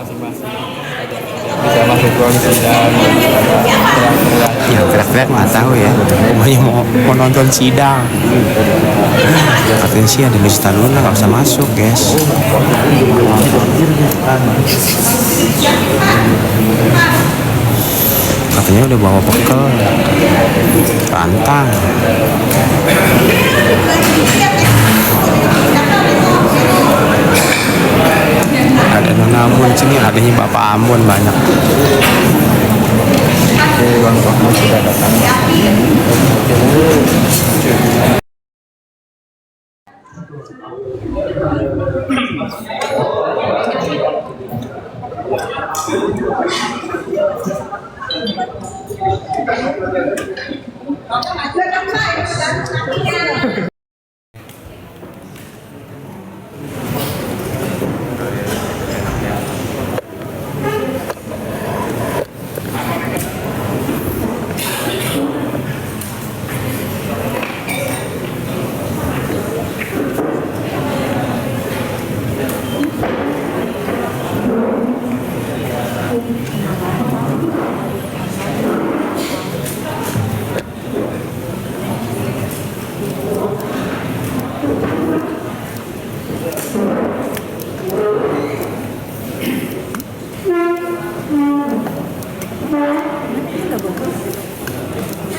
masing-masing bisa masuk ruang sidang Ya teriak-teriak nggak tahu ya. Pokoknya mau nonton sidang. Katanya sih ada Lista Luna nggak bisa masuk guys. Katanya udah bawa bekal, rantang. Ada Nona Amun sini, adanya Bapak Amun banyak. oke bang kamu sudah datang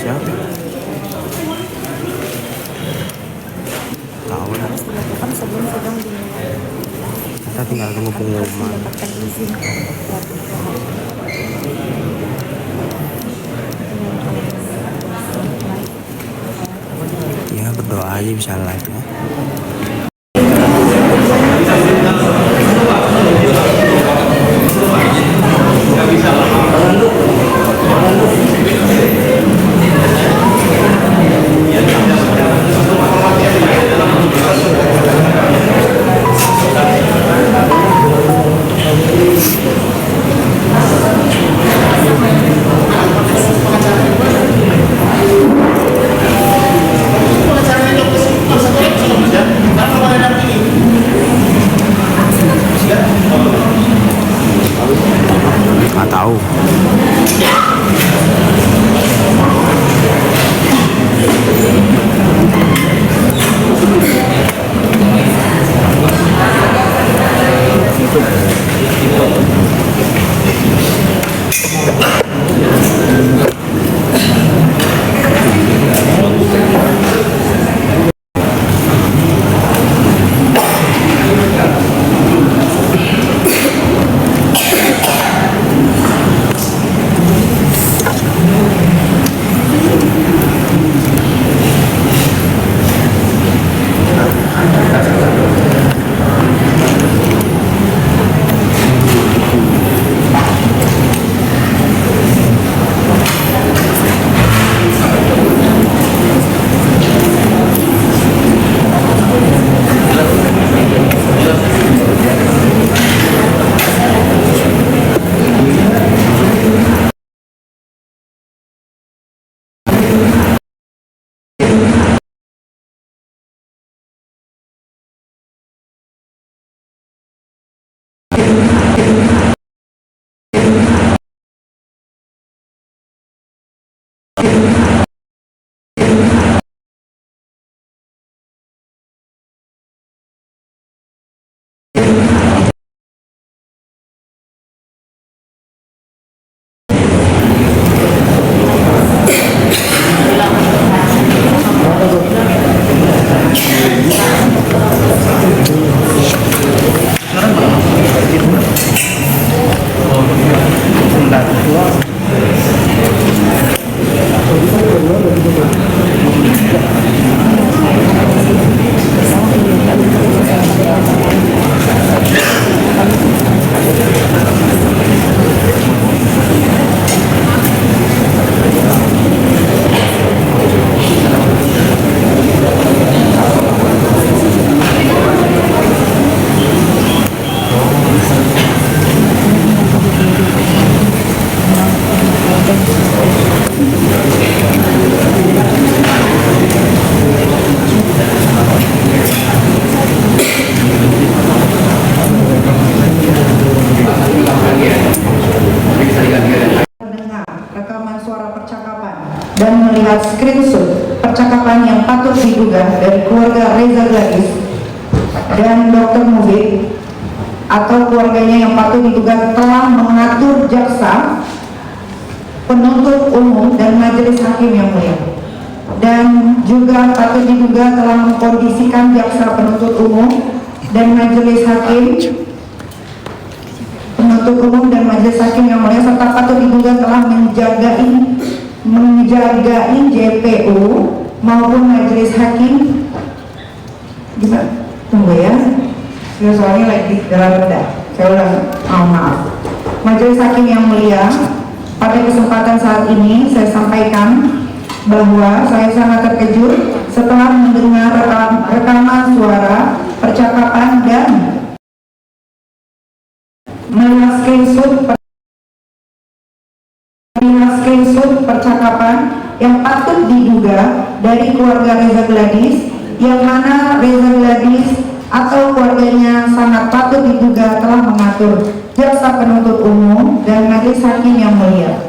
Siapa? Tahu lah. Harus dilakukan sebelum sidang dimulai. Kita tinggal tunggu pengumuman. Mendapatkan izin Ya berdoa aja bisa live ya. melihat screenshot percakapan yang patut diduga dari keluarga Reza Gladys dan Dr. Mufid atau keluarganya yang patut diduga telah mengatur jaksa, penuntut umum dan majelis hakim yang mulia, dan juga patut diduga telah mengkondisikan jaksa penuntut umum dan majelis hakim, penuntut umum dan majelis hakim yang mulia, serta patut diduga telah menjagai JPU maupun majelis hakim. Gimana? Tunggu ya, soalnya lagi dalam rendah. Saya ulang, maaf. Majelis hakim yang mulia, pada kesempatan saat ini saya sampaikan bahwa saya sangat terkejut setelah mendengar rekaman suara percakapan dan melihat screenshot percakapan yang patut diduga dari keluarga Reza Gladys, yang mana Reza Gladys atau keluarganya sangat patut diduga telah mengatur jaksa penuntut umum dan majelis hakim yang mulia,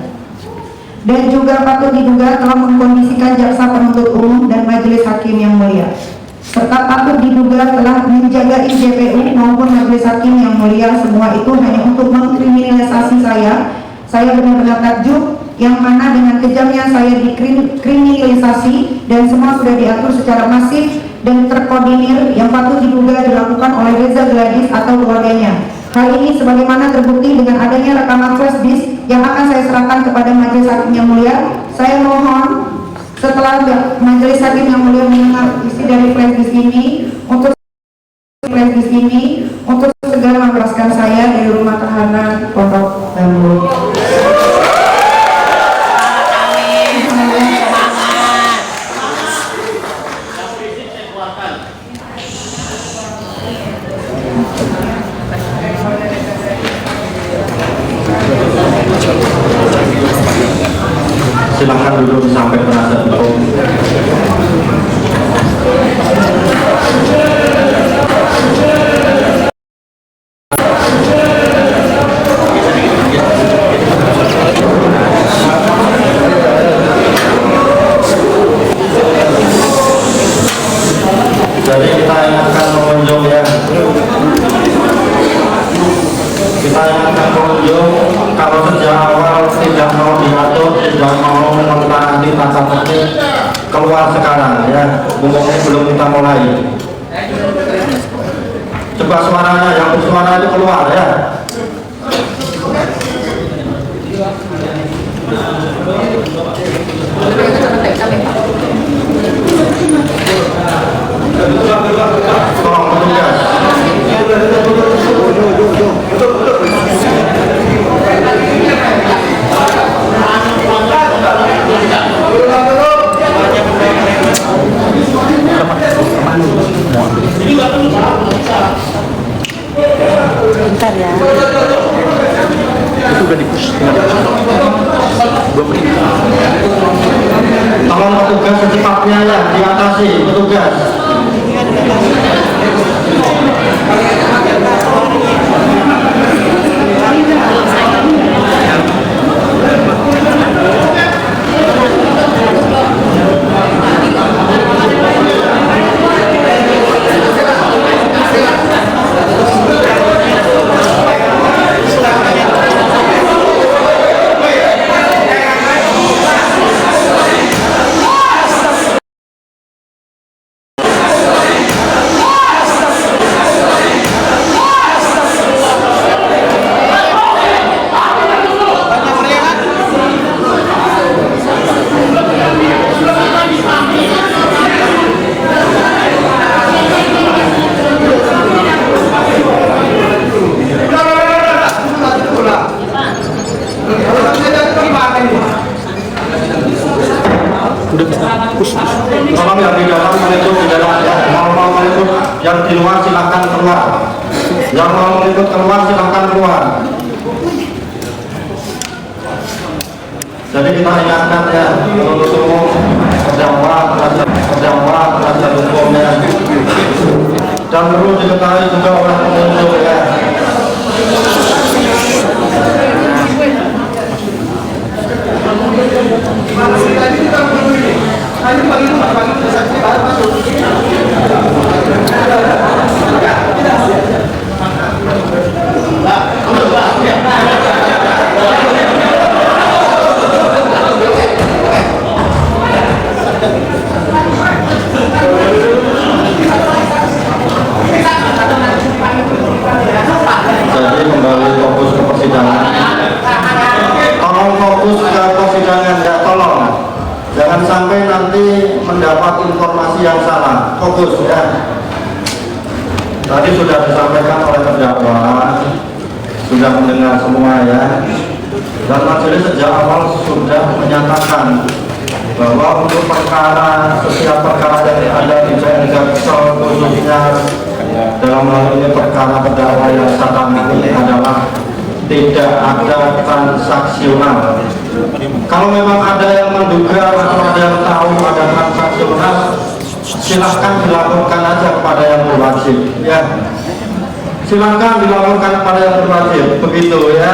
dan juga patut diduga telah mengkondisikan jaksa penuntut umum dan majelis hakim yang mulia, serta patut diduga telah menjaga JPU maupun majelis hakim yang mulia. Semua itu hanya untuk mengkriminalisasi saya. Saya benar-benar takjub, yang mana dengan kejamnya saya dikriminalisasi dan semua sudah diatur secara masif dan terkoordinir yang patut diduga dilakukan oleh Reza Gladys atau keluarganya. Hal ini sebagaimana terbukti dengan adanya rekaman flash disk yang akan saya serahkan kepada majelis hakim yang mulia. Saya mohon setelah majelis hakim yang mulia mendengar isi dari flash disk ini untuk segera membebaskan saya dari rumah tahanan Pondok Bambu. Silakan duduk sampai penasihat hukum. Jadi kita ingatkan pengunjung ya. Kita ingatkan pengunjung kalau sejak awal tidak mau diatur, tidak mau mentaati tata tertib, keluar sekarang ya. Umumnya belum kita mulai. Coba suaranya, yang bersuara itu keluar ya. Tolong petugas. Bentar ya. Itu udah di-push. Tolong petugas secepatnya ya, diatasi petugas. Tolong yang di dalam meliput di dalam ya. Mau meliput yang di luar silakan keluar. Yang mau meliput keluar silakan keluar. Jadi kita ingatkan ya, untuk umum terdakwa penasihat hukumnya, dan perlu diketahui juga oleh pengunjung ya. Masih tadi kita kembali fokus ke persidangan. Tolong fokus ke persidangan, ya tolong. Jangan sampai nanti mendapat informasi yang salah. Fokus ya. Tadi sudah disampaikan oleh terdakwa, sudah mendengar semua ya. Dan majelis sejak awal sudah menyatakan bahwa untuk perkara, setiap perkara yang ada di PN Jaksel, khususnya dalam hal ini perkara terdakwa yang saat ini adalah tidak ada transaksional. Kalau memang ada yang menduga atau ada yang tahu ada transaksional, silahkan dilaporkan aja kepada yang berwajib ya. Silahkan dilaporkan kepada yang berwajib, begitu ya.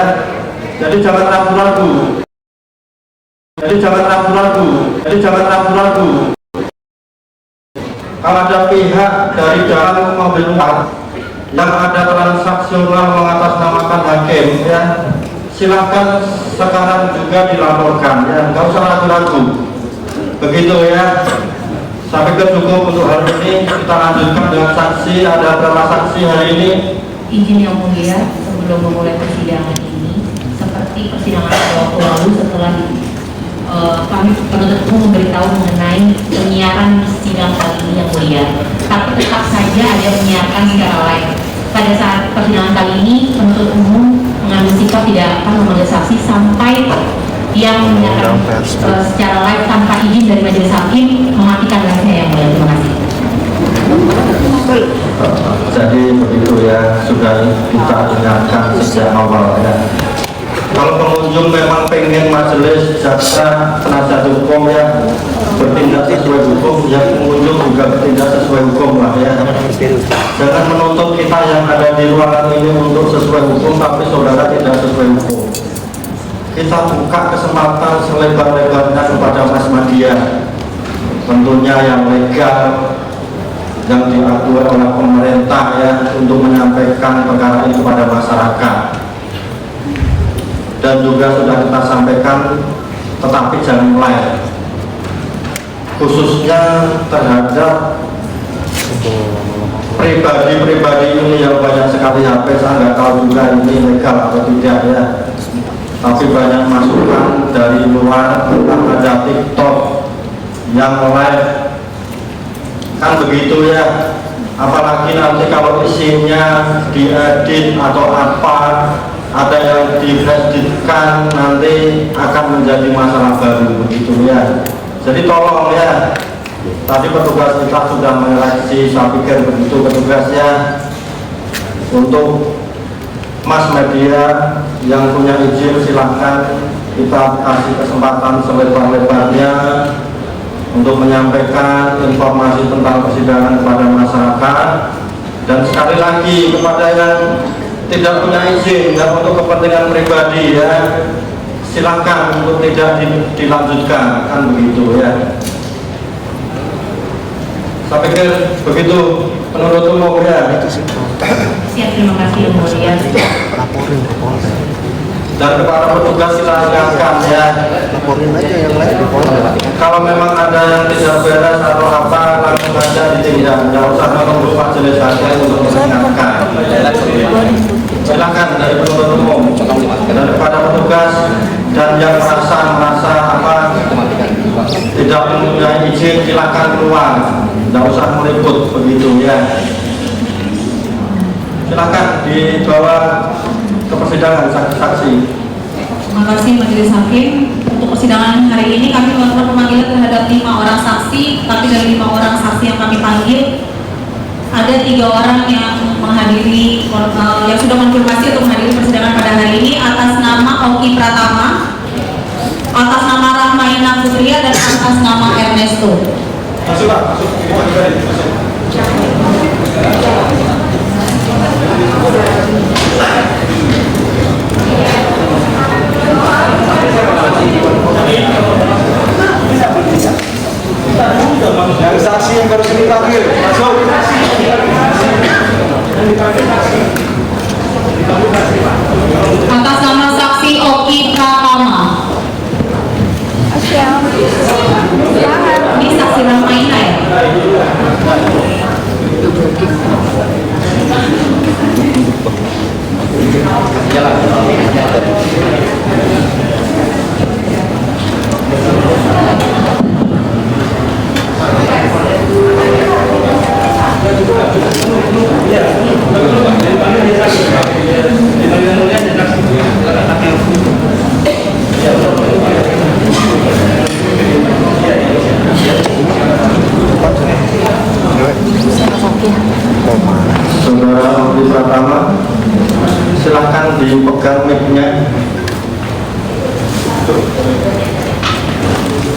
Jadi jangan ragu-ragu. Jangan ragu-ragu. Kalau ada pihak dari dalam mobil yang ada transaksional mengatasnamakan hakim ya, silahkan sekarang juga dilaporkan ya, nggak usah ragu-ragu. Begitu ya. Sampai ke cukup untuk hari ini, kita lanjutkan dengan saksi. Ada berapa saksi hari ini? Izin yang mulia, sebelum memulai persidangan ini, seperti persidangan waktu lalu setelah kami penuntut umum memberitahu mengenai penyiaran sidang kali ini yang mulia, tapi tetap saja ada yang menyiarkan secara live. Pada saat persidangan kali ini, penuntut umum mengambil sikap tidak akan memanggil saksi sampai yang menyiarkan secara live tanpa izin dari majelis hakim mematikan live-nya yang mulia. Terima kasih. Jadi begitu ya, sudah kita ingatkan sejak awal ya. Kalau pengunjung memang pengen majelis jaksa penasihat hukum ya bertindak sesuai hukum, ya pengunjung juga bertindak sesuai hukum lah ya. Jangan menuntut kita yang ada di ruangan ini untuk sesuai hukum, tapi saudara tidak sesuai hukum. Kita buka kesempatan selebar-lebarnya kepada Mas Media, tentunya yang legal, yang diatur oleh pemerintah ya, untuk menyampaikan perkara ini kepada masyarakat. Dan juga sudah kita sampaikan, tetapi jangan live, khususnya terhadap pribadi-pribadi ini yang banyak sekali HP. Saya nggak tahu juga ini legal atau tidak ya, tapi banyak masukan dari luar tentang ada TikTok yang live, kan begitu ya. Apalagi nanti kalau isinya diedit atau apa, ada yang diflashdiskkan, nanti akan menjadi masalah baru begitu ya. Jadi tolong ya, tadi petugas kita sudah menyeleksi, saya pikir begitu petugasnya. Untuk Mas Media yang punya izin silahkan, kita kasih kesempatan selebar-lebarnya untuk menyampaikan informasi tentang persidangan kepada masyarakat. Dan sekali lagi kepada yang tidak punya izin dan untuk kepentingan pribadi ya, silakan untuk tidak dilanjutkan, kan begitu ya. Saya pikir begitu penuntut umum ya. Siap, terima kasih yang mulia. Laporin ke Polda. Dan kepada petugas silakan ya. Laporin aja yang lain ke Polda. Kalau memang ada yang tidak beres atau apa, langsung saja ditindak. Tidak usah menunggu majelis hakim untuk mengingatkan. Silakan dari penuntut umum, daripada petugas dan yang merasa apa tidak mempunyai izin, silakan keluar. Tidak usah meliput begitu ya. Silakan dibawa ke persidangan saksi-saksi. Terima kasih Majelis Hakim. Untuk persidangan hari ini kami melakukan pemanggilan terhadap 5 orang saksi, tapi dari 5 orang saksi yang kami panggil, ada 3 orang yang menghadiri, yang sudah konfirmasi untuk menghadiri persidangan pada hari ini atas nama Oki Pratama, atas nama Rahmayana Putria, dan atas nama Ernesto. Masuk Pak, masuk. Yang saksi yang baru ini panggil, masuk. Atas nama saksi Oki Pratama. Ini saksi Rahmayana ya? Saudara Menteri Pratama, silahkan dipegang mic-nya.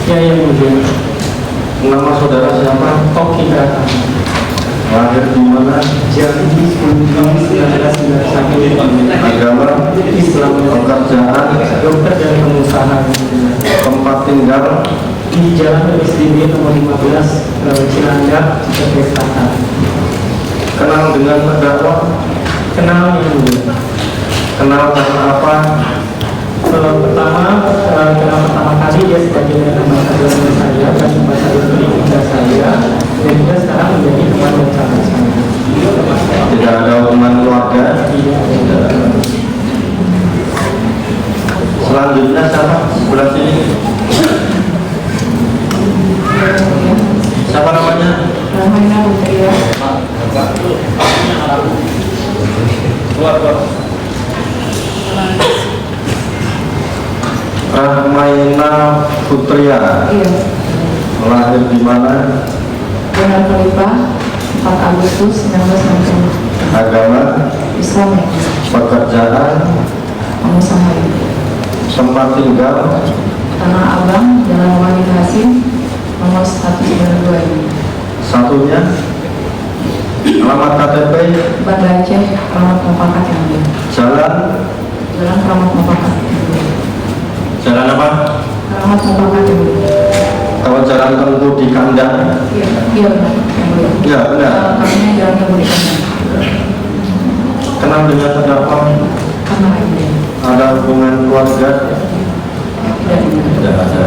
Ya, yang mulia. Nama saudara siapa? Oki Pratama. Lahir di mana? Jambi 10 Juni 1991. Agama? Islam. Pekerjaan? Dokter dan pengusaha. Tempat tinggal? Di Jalan SDB nomor 15 Cilandak, Jakarta Selatan. Kenal dengan terdakwa? Kenal yang mulia. Kenal karena apa? Kenal pertama kali dia sebagai ambasador saya dan ambasador pendidikan saya, dan dia sekarang menjadi teman dan sahabat saya. Tidak ada hubungan keluarga? Tidak. Selanjutnya siapa? Sebelah sini. Siapa namanya? Rahmaina Putria. Rahmaina Putria. Iya. Lahir di mana? Dengan Khalifah 4 Agustus 1960. Agama? Islam ya. Pekerjaan? Pengusaha. Tempat tinggal? Tanah Abang, Jalan Wahid Hasim, nomor 192 ini. Satunya? Alamat KTP? Banda Aceh, Keramat Mufakat yang mulia. Jalan? Jalan Keramat Mufakat. Jalan apa? Keramat Mufakat yang mulia. Kalau jalan tempuh di kandang? Iya, iya benar yang mulia. Ya benar. Kami jalan ke Budikan. Kenal dengan terdakwa? Karena yang mulia. Ada hubungan keluarga? Tidak benar. Tidak ada.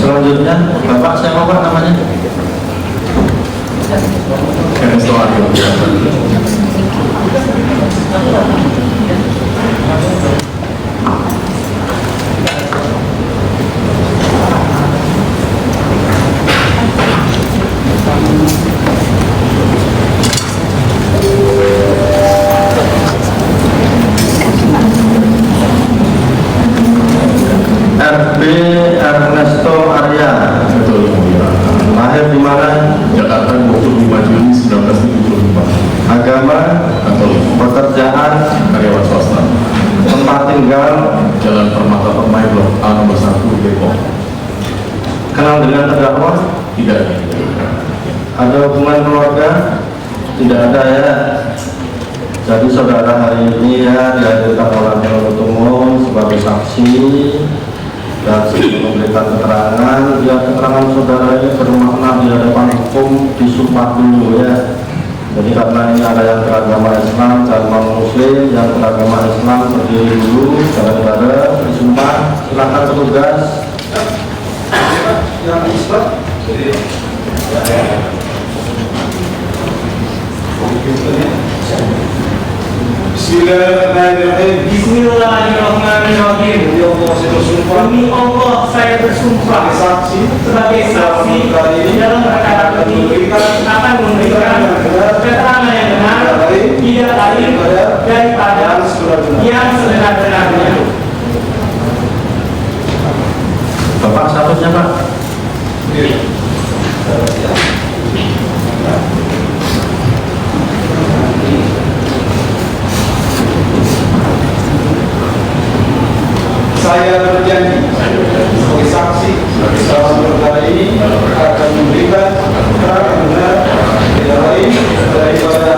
Selanjutnya, Bapak siapa Pak namanya? RB Ernesto Arya. Betul, ya. Lahir di mana? Jakarta 25 Juni 1975. Agama? Katolik. Pekerjaan? Karyawan swasta. Tempat tinggal? Jalan Permata Permai Blok A nomor 1 Depok. Kenal dengan terdakwa? Tidak. Ada hubungan keluarga? Tidak ada ya. Jadi saudara hari ini ya dihadirkan oleh penuntut umum sebagai saksi dan sebelum memberikan keterangan, ya keterangan saudara ini bermakna di hadapan hukum disumpah dulu ya. Jadi karena ini ada yang beragama Islam dan non Muslim, yang beragama Islam berdiri dulu, saudara-saudara disumpah. Silakan petugas. Yang Islam. Bismillahirrahmanirrahim. Bismillahirrahmanirrahim. Demi Allah saya bersumpah sebagai saksi di dalam perkara ini akan memberikan keterangan yang benar, tidak lain daripada yang sebenar-benarnya. Bapak statusnya Pak? Saya berjanji sebagai saksi dalam perkara ini akan memberikan keterangan benar, tidak lain daripada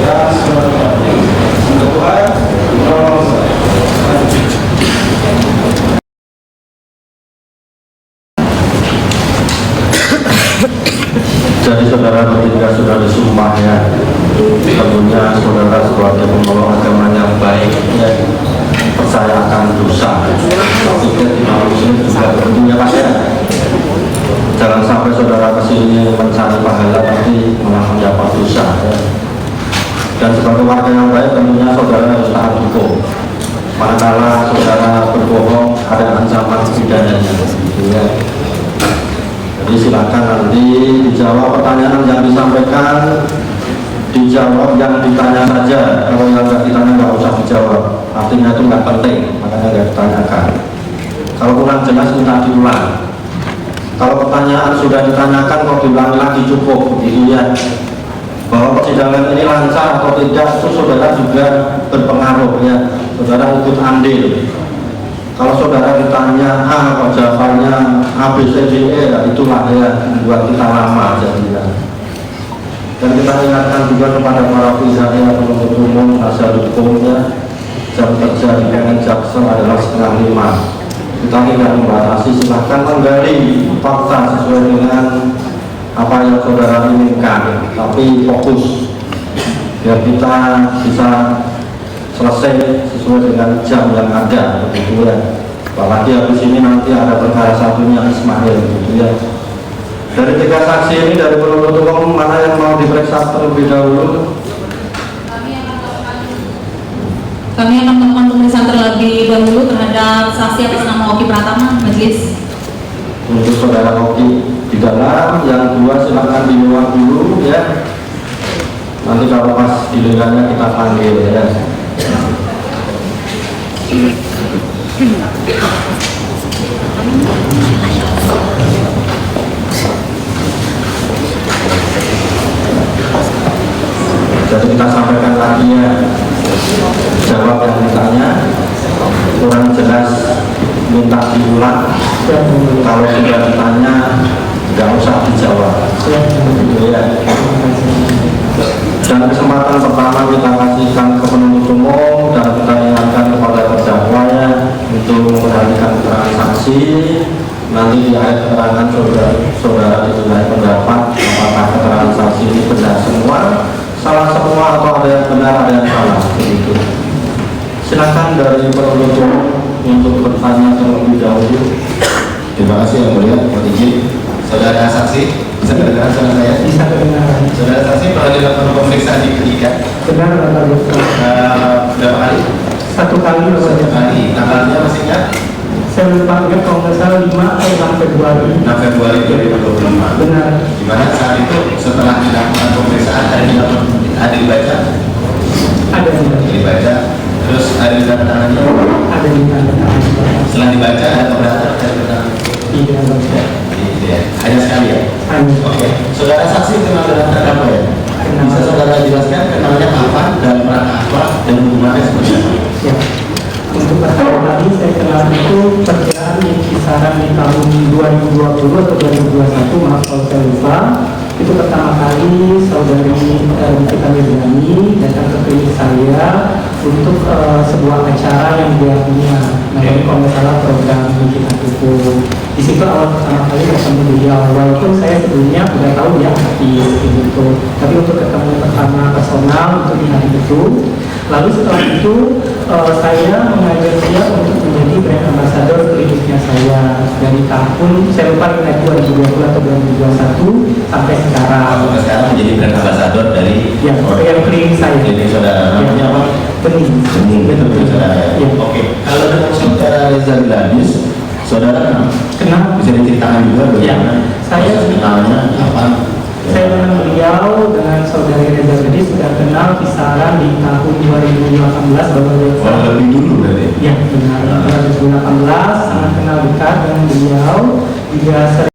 yang sebenarnya. Semoga Tuhan menolong saya. Jadi saudara ketika sudah disumpah ya, tentunya saudara sebagai pembawa agama yang baik ya, percayakan dosa, tapi Dan sebagai warga yang baik tentunya saudara harus taat hukum. Manakala saudara berbohong ada ancaman pidananya, gitu ya. Jadi silakan nanti dijawab pertanyaan yang disampaikan, dijawab yang ditanya saja. Kalau yang nggak ditanya nggak usah dijawab. Artinya itu nggak penting, makanya nggak ditanyakan. Kalau kurang jelas minta diulang. Kalau pertanyaan sudah ditanyakan kok diulangi lagi cukup, gitu ya. Bahwa persidangan ini lancar atau tidak itu saudara juga berpengaruh ya. Saudara ikut andil. Kalau saudara ditanya A kok jawabannya A, B, C, D, E, ya itulah ya buat kita lama jadinya. Dan kita ingatkan juga kepada para pihak yang penuntut umum, penasihat hukumnya, jam kerja di dengan Jaksel adalah 4:30. Kita tidak membatasi, silahkan menggali fakta sesuai dengan apa yang saudara inginkan, tapi fokus biar kita bisa selesai sesuai dengan jam yang ada, begitu ya. Apalagi habis ini nanti ada perkara satunya Ismail, gitu ya. Dari 3 saksi ini dari penuntut umum mana yang mau diperiksa terlebih dahulu? Kami akan melakukan pemeriksaan terlebih dahulu terhadap saksi atas nama Oki Pratama, majelis. Untuk saudara Oki di dalam, yang 2 silakan di luar dulu ya. Nanti kalau pas gilirannya kita panggil ya. Jadi kita sampaikan lagi ya, jawab yang ditanya, kurang jelas minta diulang. Kalau sudah ditanya nggak usah dijawab, gitu ya. Dan kesempatan pertama kita kasihkan ke penuntut umum dan kita ingatkan kepada terdakwa ya untuk memperhatikan keterangan saksi. Nanti di akhir keterangan saudara dimintai pendapat apakah keterangan saksi ini benar semua, salah semua, atau ada yang benar ada yang salah, begitu. Silakan dari penuntut umum untuk bertanya terlebih dahulu. Terima kasih yang mulia, mohon izin. Saudara saksi, bisa mendengar suara saya? Bisa mendengar. Saudara saksi pernah dilakukan pemeriksaan di penyidikan? Benar, Bapak Dokter. Berapa kali? 1 kali. 1 kali. Tanggalnya masih ingat? Saya lupa ingat kalau nggak salah 5 atau 6 Februari. 6 Februari 2025. Benar. Di mana saat itu setelah dilakukan pemeriksaan ada dibaca? Ada dibaca. Terus ada di tanda tangannya? Ada di tanda tangan. Setelah dibaca ada keberatan dari keterangan? Tidak baca. Tidak. Hanya sekali ya? Hanya. Oke. Saudara saksi kenal dengan terdakwa ya? Bisa saudara jelaskan kenalnya kapan dan rangka apa dan hubungannya seperti apa? Ya. Untuk pertama kali saya kenal itu perkiraan di kisaran di tahun 2020 atau 2021, maaf kalau saya lupa. Itu pertama kali saudari Nikita Mirjani datang ke klinik saya untuk sebuah acara yang dia punya, namanya kalau nggak salah program Nikita Hukum. Di situ awal pertama kali ketemu beliau, walaupun saya sebelumnya udah tahu dia artis gitu, tapi untuk ketemu pertama personal untuk di hari itu. Lalu setelah itu saya mengajak dia untuk menjadi brand ambassador kliniknya saya dari tahun saya lupa ingat 2020 atau 2021 sampai sekarang. Sampai sekarang menjadi brand ambassador dari yang klinik saya. Klinik saudara. Namanya apa? Bening. Betul saudara. Ya. Oke. Kalau dengan saudara Reza Gladys, saudara kenal? Bisa diceritakan juga bagaimana? Saya kenalnya apa? Saya mengenal beliau dengan saudari Reza Gladys sudah kenal kisaran di tahun 2018 baru lebih dulu berarti? Ya benar, 2018 sangat kenal dekat dengan beliau, juga sering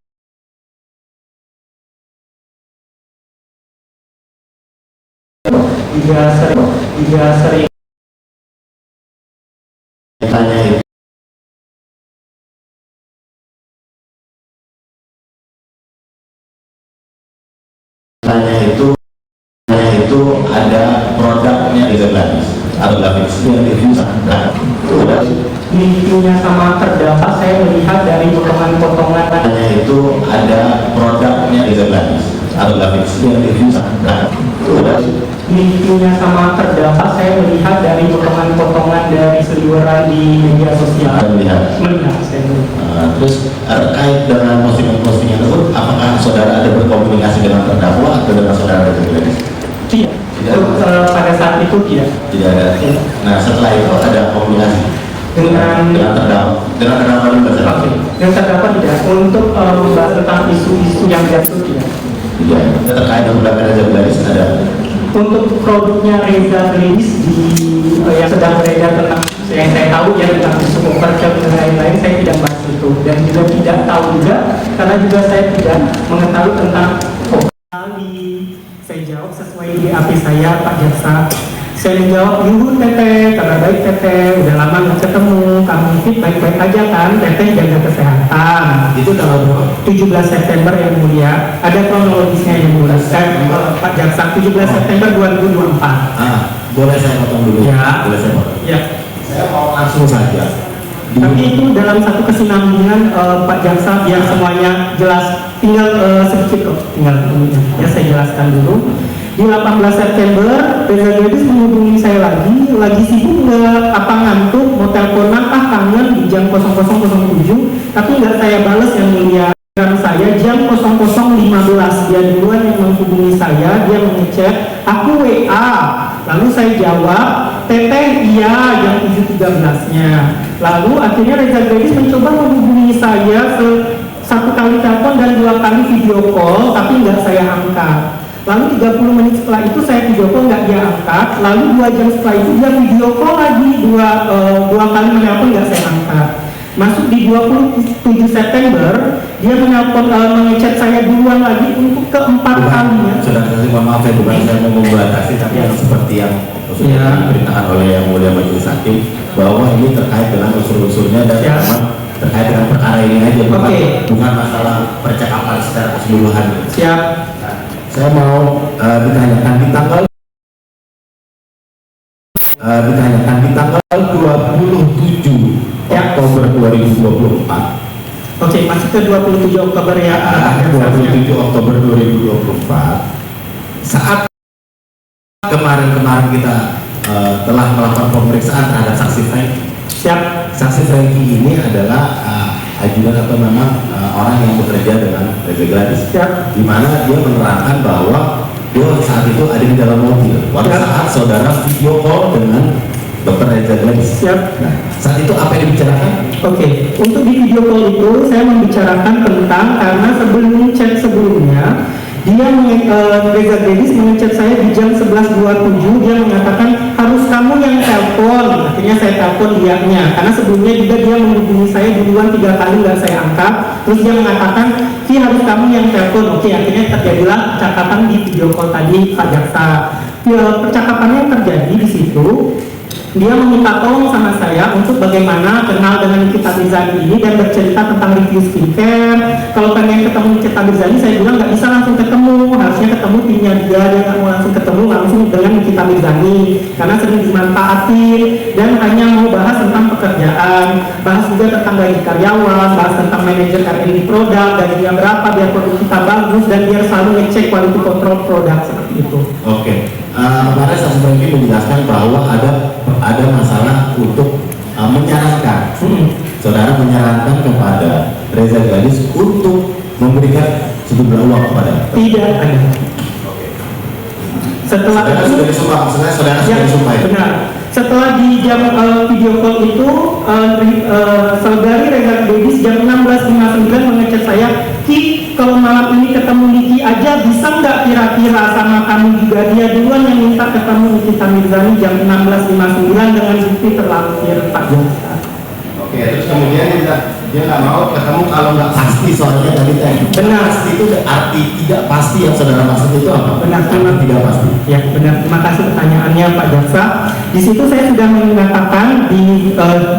itu ada produknya di Gladys atau Gladys yang review sangat mimpinya sama terdakwa saya melihat dari potongan-potongan itu ada produknya di Gladys atau Gladys yang review sangat mimpinya sama terdakwa saya melihat dari potongan-potongan dari seliweran di media sosial. Melihat saya terus terkait dengan postingan tersebut, apakah saudara ada berkomunikasi dengan terdakwa atau dengan saudara Gladys? Iya, Pada saat itu tidak ada. Nah setelah itu ada komunikasi dengan terdakwa juga. Dengan terdakwa tidak. Untuk membahas tentang isu-isu yang jatuh tidak. Tidak. Terkait dengan produk Reza Gladys ada. Untuk produknya Reza Gladys yang sedang beredar tentang yang saya tahu ya tentang isu komersial dan lain-lain, saya tidak bahas itu dan juga tidak tahu juga karena juga saya tidak mengetahui tentang saya jawab sesuai DAP saya Pak Jaksa. Saya menjawab, yuhun teteh, karena baik teteh, udah lama nggak ketemu, kamu fit baik-baik aja kan, teteh jaga kesehatan. Itu tanggal berapa? 17 September yang mulia, ada kronologisnya yang mulia. Pak Jaksa, 17 September 2024. Boleh saya potong dulu? Ya. Boleh saya potong? Ya. Saya mau langsung saja. Tapi itu dalam satu kesinambungan Pak Jaksa biar semuanya jelas, tinggal sedikit kok, tinggal ya saya jelaskan dulu. Di 18 September, Reza Gladys menghubungi saya lagi sibuk nggak, apa ngantuk, mau teleponan, kangen di jam 00.07, tapi nggak saya balas yang mulia. Saya jam 00.15, dia duluan yang menghubungi saya, dia mengechat, aku WA, lalu saya jawab, teteh iya jam 7.13-nya. Lalu akhirnya Reza Gladys mencoba menghubungi saya satu kali telepon dan 2 kali video call, tapi nggak saya angkat. Lalu 30 menit setelah itu saya video call nggak dia angkat. Lalu 2 jam setelah itu dia video call lagi dua kali menelpon nggak saya angkat. Masuk di 27 September dia menelpon mengechat saya duluan lagi untuk keempat kalinya. Sudah kasih mohon maaf ya, bukan saya mau membatasi, tapi yang seperti yang diberitakan oleh yang mulia majelis hakim bahwa ini terkait dengan unsur-unsurnya dan memang terkait dengan perkara ini aja, bukan masalah percakapan secara keseluruhan. Siap. Saya mau ditanyakan di tanggal 27 Oktober 2024. Oke, masih ke 27 Oktober ya. 27 Oktober 2024. Saat kemarin kita telah melakukan pemeriksaan terhadap saksi Franky. Siap. Saksi Franky ini adalah ajudan atau memang orang yang bekerja dengan Reza Gladys, di mana dia menerangkan bahwa dia saat itu ada di dalam mobil pada saat saudara video call dengan Dr. Reza Gladys. Nah, saat itu apa yang dibicarakan? Oke, untuk di video call itu saya membicarakan tentang karena sebelum chat sebelumnya dia Reza Gladys mengechat saya di jam 11.27, dia mengatakan harus kamu yang telepon. Akhirnya saya telepon dianya karena sebelumnya juga dia menghubungi saya duluan 3 kali nggak saya angkat. Terus dia mengatakan sih harus kamu yang telepon. Oke, akhirnya terjadilah percakapan di video call tadi Pak Jaksa. Percakapannya yang terjadi di situ, dia meminta tolong sama saya untuk bagaimana kenal dengan Nikita Mirzani ini dan bercerita tentang review skincare. Kalau pengen ketemu Nikita Mirzani, saya bilang nggak bisa langsung ketemu, harusnya ketemu timnya dia nggak mau langsung ketemu langsung dengan Nikita Mirzani karena sering dimanfaatin dan hanya mau bahas tentang pekerjaan, bahas juga tentang gaji karyawan, bahas tentang manajer R&D produk, gajinya berapa biar produk kita bagus dan biar selalu ngecek quality control produk seperti itu. Oke. Kemarin saksi Franky menjelaskan bahwa ada masalah untuk menyarankan, saudara menyarankan kepada Reza Gladys untuk memberikan sejumlah uang kepada. Tidak ada. Setelah saudara itu sudah disumpah, saudara sudah disumpah ya? Benar. Setelah di jam video call itu saudari Reza Gladys jam 16.59 mengechat saya, Ki, kalau malam ini ketemu Niki aja bisa nggak kira-kira sama kamu juga? Dia duluan yang minta ketemu Nikita Mirzani jam 16.59 dengan bukti terlampir Pak Jaksa. Oke, terus kemudian dia nggak mau ketemu kalau nggak pasti, soalnya tadi benar. Pasti itu arti tidak pasti yang saudara maksud itu apa? Benar, tidak pasti. Ya benar, terima kasih pertanyaannya Pak Jaksa. Di situ saya sudah mengatakan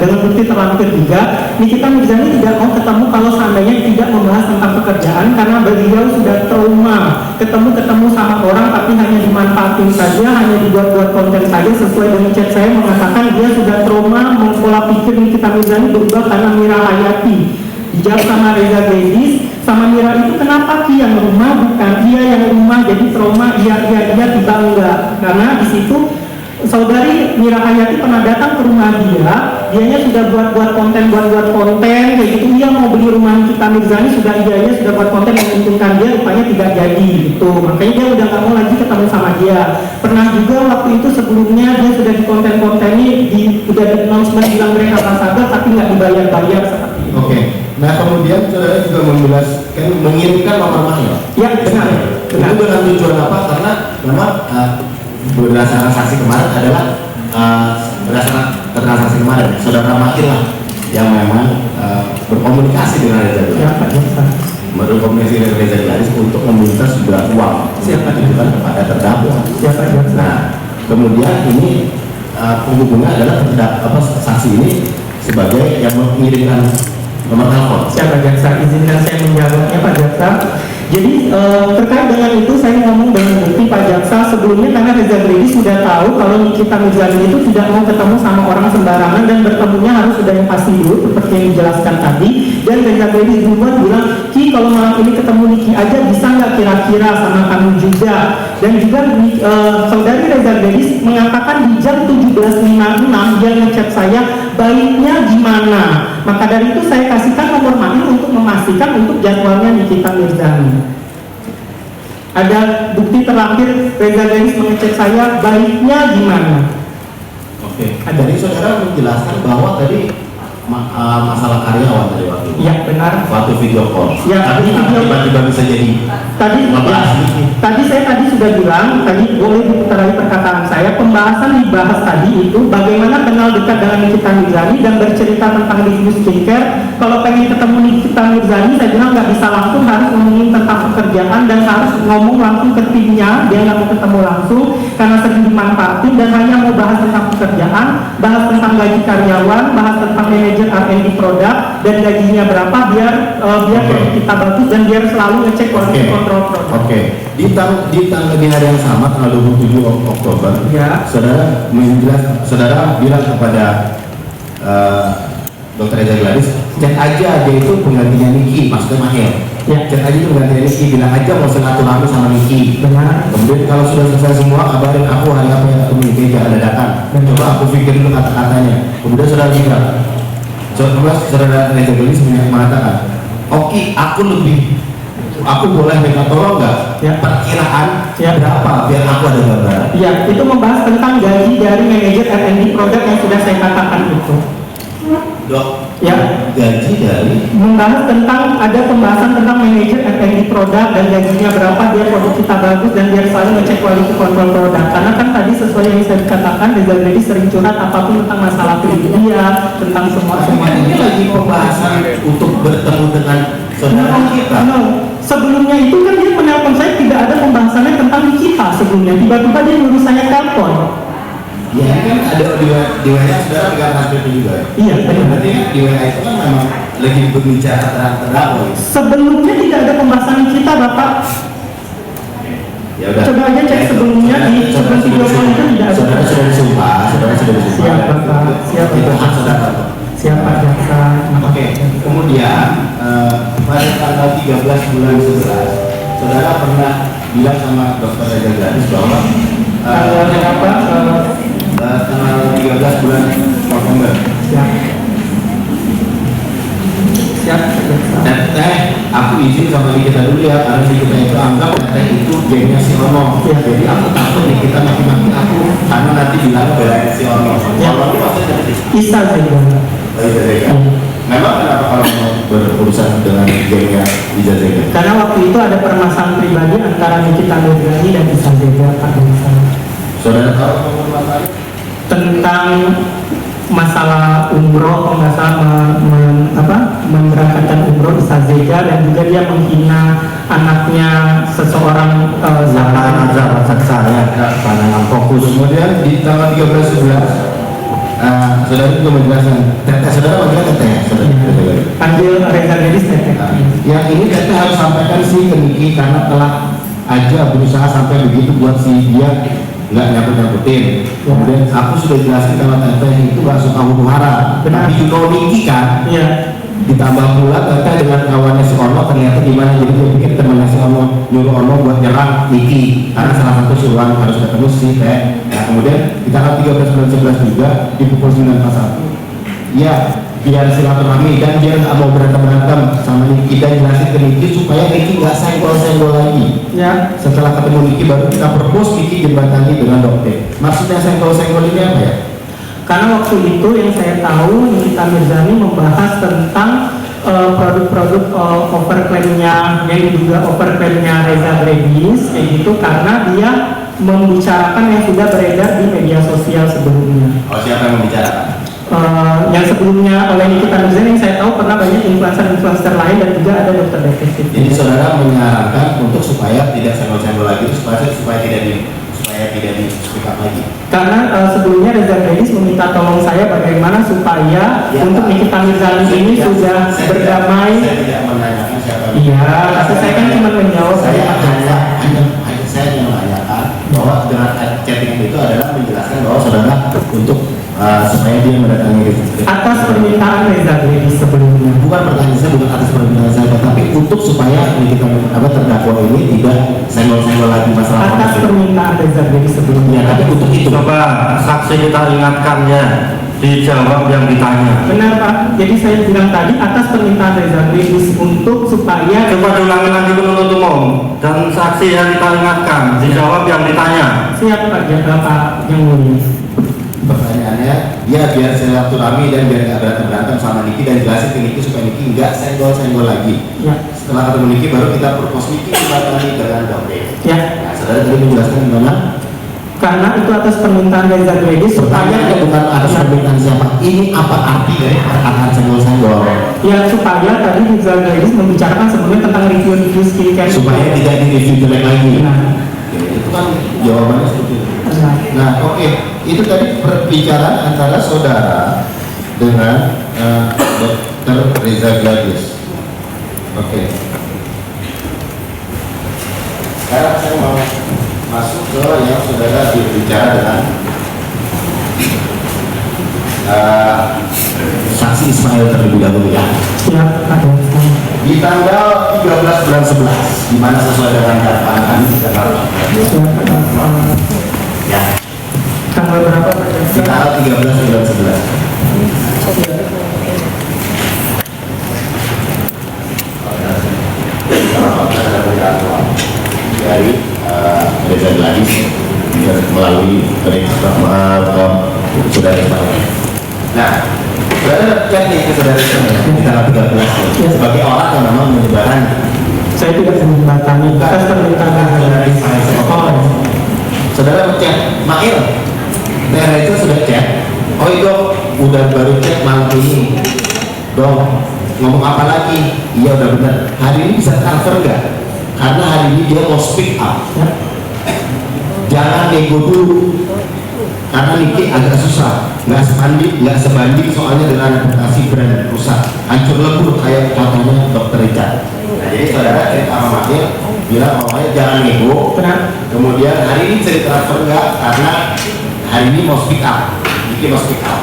dengan bukti terlampir juga, Nikita Mirzani tidak mau ketemu kalau seandainya tidak membahas tentang pekerjaan karena beliau sudah trauma ketemu sama orang tapi hanya dimanfaatin saja, hanya dibuat-buat konten saja. Sesuai dengan chat saya mengatakan dia sudah trauma, pola pikir Nikita Mirzani berubah karena Mira Hayati. Dijawab sama Reza Gladys, sama Mira itu kenapa Ki yang rumah bukan dia yang rumah, jadi trauma iya tiba enggak, karena di situ saudari Mira Hayati pernah datang ke rumah dianya sudah buat konten kayak gitu. Dia mau beli rumah Nikita Mirzani, dia sudah buat konten yang menguntungkan dia, rupanya tidak jadi gitu. Makanya dia udah nggak mau lagi ketemu sama dia. Pernah juga waktu itu sebelumnya dia sudah di konten-konteni, udah di announcement bilang mereka ambassador tapi nggak dibayar seperti itu. Oke. Nah kemudian saudara juga menjelaskan mengirimkan nomor mahal. Ya benar. Itu dengan tujuan apa? Karena memang berdasarkan saksi kemarin adalah berdasarkan keterangan saksi kemarin saudara Mahir lah yang memang berkomunikasi dengan Reza Gladys, berkomunikasi dengan Reza Gladys untuk meminta sejumlah uang yang ditujukan kepada terdakwa. Nah kemudian ini penghubungnya adalah saksi ini sebagai yang mengirimkan nomor telepon. Siapa jaksa? Izinkan saya menjawabnya Pak Jaksa. Jadi terkait dengan itu saya ngomong dengan bukti Pak Jaksa sebelumnya, karena Reza Gladys sudah tahu kalau Nikita Mirzani itu tidak mau ketemu sama orang sembarangan dan bertemunya harus sudah yang pasti dulu seperti yang dijelaskan tadi. Dan Reza Gladys duluan bilang, Ki kalau malam ini ketemu Niki aja bisa nggak kira-kira sama kamu juga. Dan juga saudari Reza Gladys mengatakan di jam 17.56 dia ngechat saya baiknya gimana. Maka dari itu saya kasihkan nomor Mahir untuk memastikan untuk jadwalnya Nikita Mirzani. Ada bukti terakhir Reza Gladys mengecek saya baiknya gimana. Oke. Jadi saudara menjelaskan bahwa tadi masalah karyawan dari waktu itu. Iya benar. Waktu video call. Ya, tapi tiba-tiba bisa jadi. Tadi saya sudah bilang, tadi boleh diputar lagi perkataan saya. Pembahasan dibahas tadi itu bagaimana kenal dekat dengan Nikita Mirzani dan bercerita tentang review skincare. Kalau pengen ketemu Nikita Mirzani, saya bilang nggak bisa langsung, harus ngomongin tentang pekerjaan dan harus ngomong langsung ke timnya. Dia nggak mau ketemu langsung karena sering dimanfaatin dan hanya mau bahas tentang pekerjaan, bahas tentang gaji karyawan, bahas tentang manajer R&D produk dan gajinya berapa biar produk kita bagus dan biar selalu ngecek quality control produk. Oke. Di hari yang sama tanggal 27 Oktober, saudara bilang kepada Dr. Reza Gladys, cek aja dia itu penggantinya Niki, maksudnya Mahir. Ya. Cek aja itu penggantinya Niki, bilang aja mau silaturahmi sama Niki. Benar. Kemudian kalau sudah selesai semua, kabarin aku hari apa yang ketemu Niki, jangan dadakan. Coba aku pikir dulu kata-katanya. Kemudian saudara bilang, saudara Reza Gladys mengatakan, oke, aku boleh minta tolong nggak? Ya. Perkiraan berapa biar aku ada gambaran? Ya, itu membahas tentang gaji dari manajer R&D produk yang sudah saya katakan itu. Dok, ya. Gaji dari? Membahas tentang, ada pembahasan tentang manajer R&D produk dan gajinya berapa biar produk kita bagus dan biar selalu ngecek quality control produk. Karena kan tadi sesuai yang saya katakan, Reza Gladys sering curhat apapun tentang masalah pribadi dia, tentang semua. Ini lagi pembahasan untuk bertemu dengan saudara kita. Sebelumnya itu kan dia menelpon saya, tidak ada pembahasannya tentang kita sebelumnya. Tiba-tiba dia nyuruh saya telepon. Ya kan ada di WA saudara pegang transkrip juga. Iya, berarti di WA itu kan memang lagi berbicara terang-terang. Sebelumnya tidak ada pembahasan kita, Bapak. Ya udah. Coba aja cek sebelumnya di sebelum video call itu tidak ada. Saudara sudah disumpah. Siap, Bapak. Siap, itu hak saudara. Siapa jaksa? Oke. Kemudian pada tanggal 13 bulan 11, saudara pernah bilang sama Dr. Reza Gladys bahwa tanggal 13 bulan November. Siap. Aku izin sama kita dulu ya, karena kita itu anggap itu gengnya si Ono. Jadi aku takut nih kita maki-maki aku karena nanti bilang belain si Ono. Ono itu maksudnya Isa saya. Memang kenapa kalau mau berurusan dengan gengnya Isa Zega? Karena waktu itu ada permasalahan pribadi antara Nikita Mirzani dan Isa Zega, Pak Jaksa. Saudara tahu masalah tentang masalah umroh, kalau nggak salah memberangkatkan umroh Isa Zega, dan juga dia menghina anaknya seseorang sahabat saksa ya, pandangan fokus. Kemudian di tanggal 13/11 saudara juga menjelaskan, saudara bagaimana teteh? Panggil Reza Gladys teteh. Yang ini teteh harus sampaikan sih ke Niki karena telah aja berusaha sampai begitu buat si dia nggak nyangkut-nyangkutin. Kemudian aku sudah jelaskan kalau teteh itu nggak suka huru hara. Tapi you know Niki kan? Iya. Ditambah pula ternyata dengan kawannya si Ono ternyata gimana, jadi dia pikir temannya si Ono nyuruh Ono buat nyerang Niki karena salah satu suruhan harus ketemu si Teh. Nah kemudian di tanggal 13 bulan 11 juga di pukul 9.41 ya biar silaturahmi dan dia nggak mau berantem sama Niki dan jelasin ke Niki supaya Niki nggak senggol-senggol lagi ya. Setelah ketemu Niki baru kita propose Niki jembatani dengan dokter. Maksudnya senggol-senggol ini apa ya? Karena waktu itu yang saya tahu Nikita Mirzani membahas tentang produk-produk overclaim-nya yang diduga overclaim-nya Reza Gladys kayak gitu, karena dia membicarakan yang sudah beredar di media sosial sebelumnya. Oh, siapa yang membicarakan? Yang sebelumnya oleh Nikita Mirzani yang saya tahu pernah banyak influencer lain dan juga ada dokter detektif. Jadi saudara menyarankan untuk supaya tidak senggol-senggol lagi supaya tidak di speak up lagi. Karena sebelumnya Reza Gladys meminta tolong saya bagaimana supaya ya, untuk Nikita Mirzani ini sudah berdamai. Saya tidak menanyakan siapa. Iya, tapi saya kan cuma menjawab. Saya hanya menanyakan bahwa dengan chatting itu adalah menjelaskan bahwa saudara untuk supaya dia mendatangi atas permintaan Reza Gladys sebelumnya. Bukan pertanyaan saya, bukan atas permintaan saya, tapi untuk supaya kita terdakwa ini tidak senggol-senggol lagi masalah atas permintaan Reza Gladys sebelumnya. Ya, tapi untuk itu Coba saksi kita ingatkannya, dijawab yang ditanya. Benar Pak, jadi saya bilang tadi atas permintaan Reza Gladys untuk supaya. Coba diulangi lagi penuntut umum dan saksi yang kita ingatkan, dijawab yang ditanya. Siap Pak, Pak yang mulia. Pertanyaannya, ya biar silaturahmi dan biar nggak berantem sama Niki dan jelasin ke Niki supaya Niki nggak senggol-senggol lagi. Ya. Setelah ketemu Niki baru kita propose Niki kembali dengan dokter. Ya. Nah, saudara tadi menjelaskan gimana? Karena itu atas permintaan Reza Gladys supaya bukan atas permintaan siapa. Ini apa arti dari perkataan senggol-senggol? Ya supaya tadi Reza Gladys membicarakan sebelumnya tentang review skincare supaya tidak di review jelek lagi. Nah. Itu kan jawabannya seperti itu. Nah, oke. Itu tadi perbicaraan antara saudara dengan Dr. Reza Gladys. Oke. Sekarang saya mau masuk ke yang saudara berbicara dengan saksi Ismail terlebih dahulu ya. Ya, di tanggal 13 bulan 11 di mana sesuai dengan dakwaan kami di tanggal ya. Tanggal berapa? Di tanggal 13 bulan 11. Dari Reza Gladys melalui saudara Ismail. Nah, saudara cek nih ke saudara Ismail di tanggal 13 sebagai orang yang memang menyebarkan. Saya tidak menyebarkan atas permintaan saudara Ismail. Saudara cek Mail, daerah itu sudah cek. Oh itu udah baru cek malam ini. Dong, ngomong apa lagi? Iya udah benar. Hari ini bisa transfer nggak? Karena hari ini dia mau speak up. Jangan nego dulu. Karena Niki agak susah, nggak sebanding soalnya dengan reputasi brand rusak, hancur lebur kayak contohnya Dr. Richard. Nah jadi saudara cerita sama Mail bilang pokoknya jangan nego. Kemudian hari ini cerita transfer nggak? Karena hari ini mau speak up, Niki mau speak up.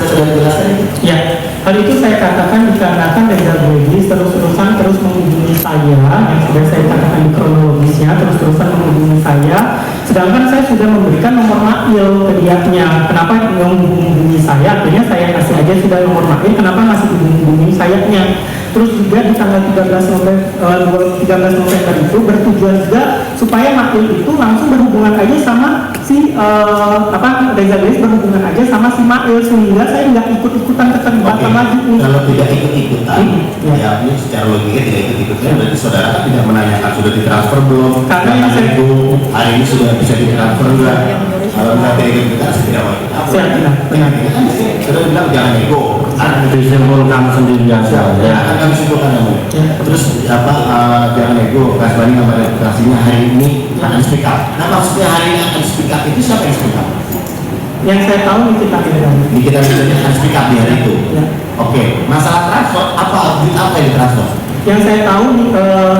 Bisa sudah jelaskan? Ya, hal itu saya katakan dikarenakan Reza Gladys terus menghubungi saya, yang sudah saya katakan di kronologisnya, terus-terusan menghubungi saya, sedangkan saya sudah memberikan nomor Mail ke dianya. Kenapa menghubungi saya? Akhirnya saya kasih aja sudah nomor Mail, kenapa masih menghubungi sayanya? Terus juga di tanggal 13 November itu bertujuan juga supaya Mail itu langsung berhubungan aja sama si Reza Gladys berhubungan aja sama si Mail, sehingga saya nggak ikut-ikutan keterlibatan lagi. Kalau tidak ikut-ikutan, ya ini secara logika tidak ikut-ikutan, berarti saudara kan tidak menanyakan sudah ditransfer belum? Karena yang saya itu hari ini sudah bisa ditransfer enggak? Kalau tidak ikut-ikutan, saya tidak mau ikut. Sudah bilang jangan ego. Disimpulkan sendiri aja. Ya, akan kami simpulkan namun. Terus jangan ego. Kasbani sama reputasinya hari ini akan speak up. Nah maksudnya hari ini akan speak up itu siapa yang speak up? Yang saya tahu Nikita Mirzani akan speak up di hari itu. Oke. Masalah transfer apa yang ditransfer? Yang saya tahu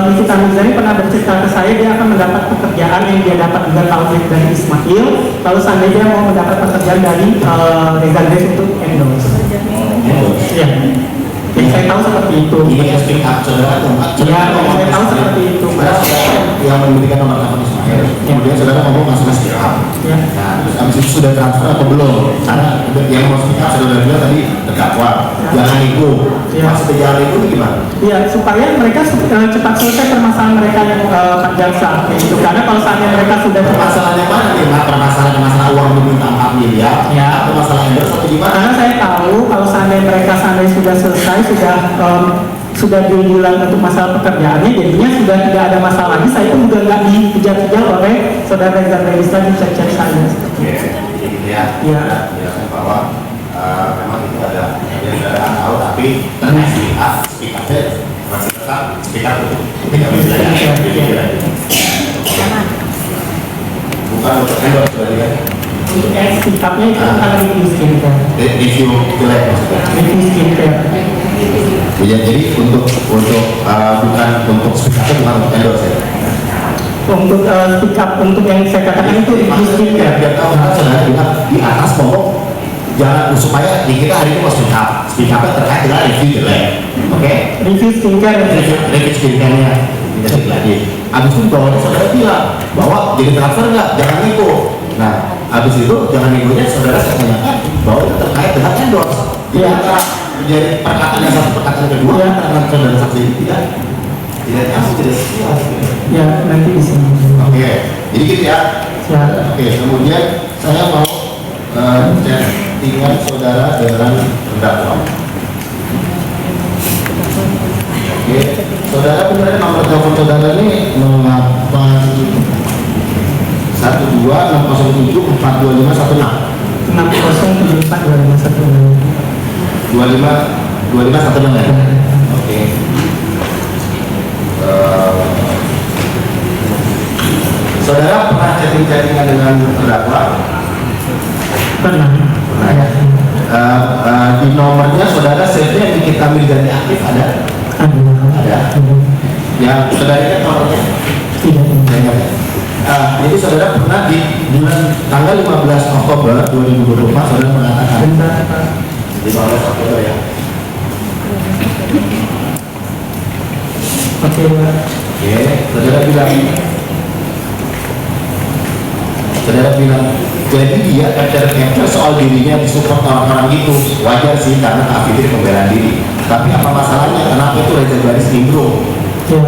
Nikita Mirzani pernah bercerita ke saya dia akan mendapat pekerjaan yang dia dapat juga tahun dari Ismail. Lalu seandainya dia mau mendapat pekerjaan dari Reza Gladys untuk endorse. Ya. Yang saya tahu seperti itu. Ini yang speak up saudara tempat. Iya, saya tahu seperti itu. Yang memberikan nomor telepon Ismail. Kemudian saudara ngomong langsung speak up. Ya. Nah, terus abis itu sudah transfer atau belum? Karena yang mau speak up saudara bilang tadi terdakwa. Jangan itu. Maksudnya jangan itu gimana? Iya, supaya mereka cepat selesai permasalahan mereka yang Pak Jaksa. Gitu. Karena kalau saatnya mereka sudah permasalahannya mana nih? Masalah uang diminta 4 miliar. Ya. Atau masalah endorse atau gimana? Karena saya tahu kalau seandainya mereka sudah selesai, sudah dibilang untuk masalah pekerjaannya, jadinya sudah tidak ada masalah lagi. Saya pun juga nggak dikejar-kejar oleh saudara Reza Gladys lagi cari saya. Ya, bahwa memang itu ada yang saudara tahu, tapi ternyata speak up masih tetap speak up itu tidak bisa ya. Bukan untuk endorse berarti kan? Speak up-nya itu kan review skincare. Review jelek maksudnya? Review skincare. Ya, jadi untuk bukan untuk speak up bukan untuk endorse ya? Untuk speak up untuk yang saya katakan itu review skincare. Biar tahu kan saudara bilang di atas pokok jangan supaya di kita hari ini mau speak up terkait dengan review jelek. Oke? Review skincare. Review skincare-nya tidak lagi. Abis itu bawahnya saudara bilang bahwa jadi transfer nggak, jangan nego. Nah, abis itu jangan negonya saudara saya tanyakan bahwa itu terkait dengan endorse. Jadi menjadi perkataan yang satu perkataan kedua karena saudara saksi ini tidak sesuai. Ya, nanti di sini. Oke, jadi gitu ya. Oke, kemudian saya mau chattingan saudara dengan terdakwa. Oke, saudara benar nomor telepon saudara ini 0812-607-42516 607-42516 ya? Oke. Saudara pernah chatting-chattingan dengan terdakwa? Pernah. Di nomornya saudara save-nya yang kita Mirzani aktif ada? Ada. Yang saudara ingat nomornya? Tidak. Jadi saudara pernah di bulan tanggal 15 Oktober 2024 saudara mengatakan 15 Oktober ya. Oke, saudara bilang jadi dia capture soal dirinya disupport orang-orang itu wajar sih karena Kak Fitri pembelaan diri, tapi apa masalahnya kenapa itu Reza Gladys nimbrung? Ya.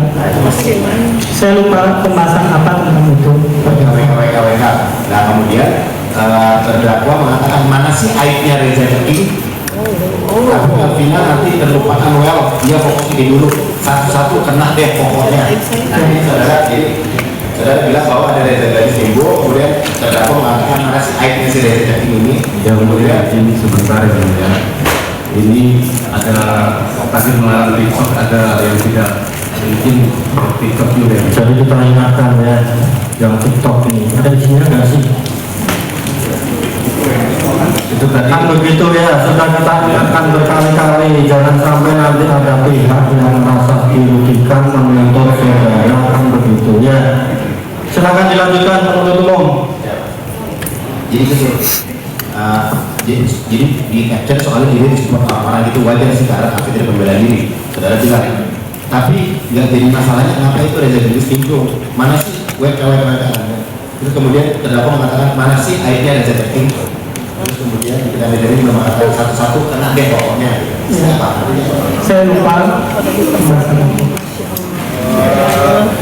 Saya lupa pembahasan apa tentang itu. WK. Nah kemudian terdakwa mengatakan mana sih aibnya Reza Gladys? Tapi final nanti terlupakan dia fokus ini dulu satu-satu kena deh pokoknya. Nanti saudara bilang bahwa ada Reza Gladys nimbrung, kemudian terdakwa mengatakan mana sih aibnya si Reza Gladys ini? Yang kemudian ini sebentar ya. Ini ada tadi melalui TikTok ada yang tidak mungkin TikTok juga. Jadi kita ingatkan ya yang TikTok ini ada di sini nggak sih? Itu tadi Kan begitu ya, sudah kita ingatkan berkali-kali, jangan sampai nanti ada pihak yang merasa dirugikan menuntut saudara, kan begitu ya. Silakan dilanjutkan penuntut umum. Jadi di capture soalnya diri di support orang-orang itu wajar sih karena Kak Fitri pembelaan diri. Saudara bilang, tapi nggak jadi masalahnya kenapa itu Reza Gladys nimbrung? Mana sih WK. Terus kemudian terdakwa mengatakan mana sih aibnya Reza Gladys? Terus kemudian kita dari mengatakan satu-satu kena deh pokoknya. Siapa? Saya lupa.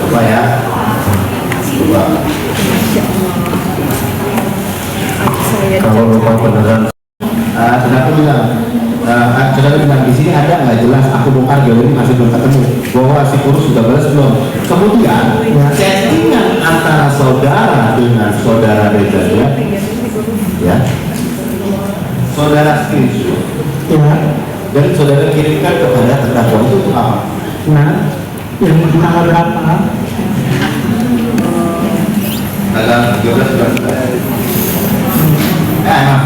Coba ya. Coba. kalau lupa beneran. Saudara bilang di sini ada nggak jelas aku bongkar galeri masih belum ketemu bahwa si kurus sudah balas belum. Kemudian chattingan antara saudara dengan saudara Reza ya. Saudara screenshot dan saudara kirimkan kepada terdakwa itu untuk apa? Nah, yang tanggal berapa? Tanggal 13 bulan 11.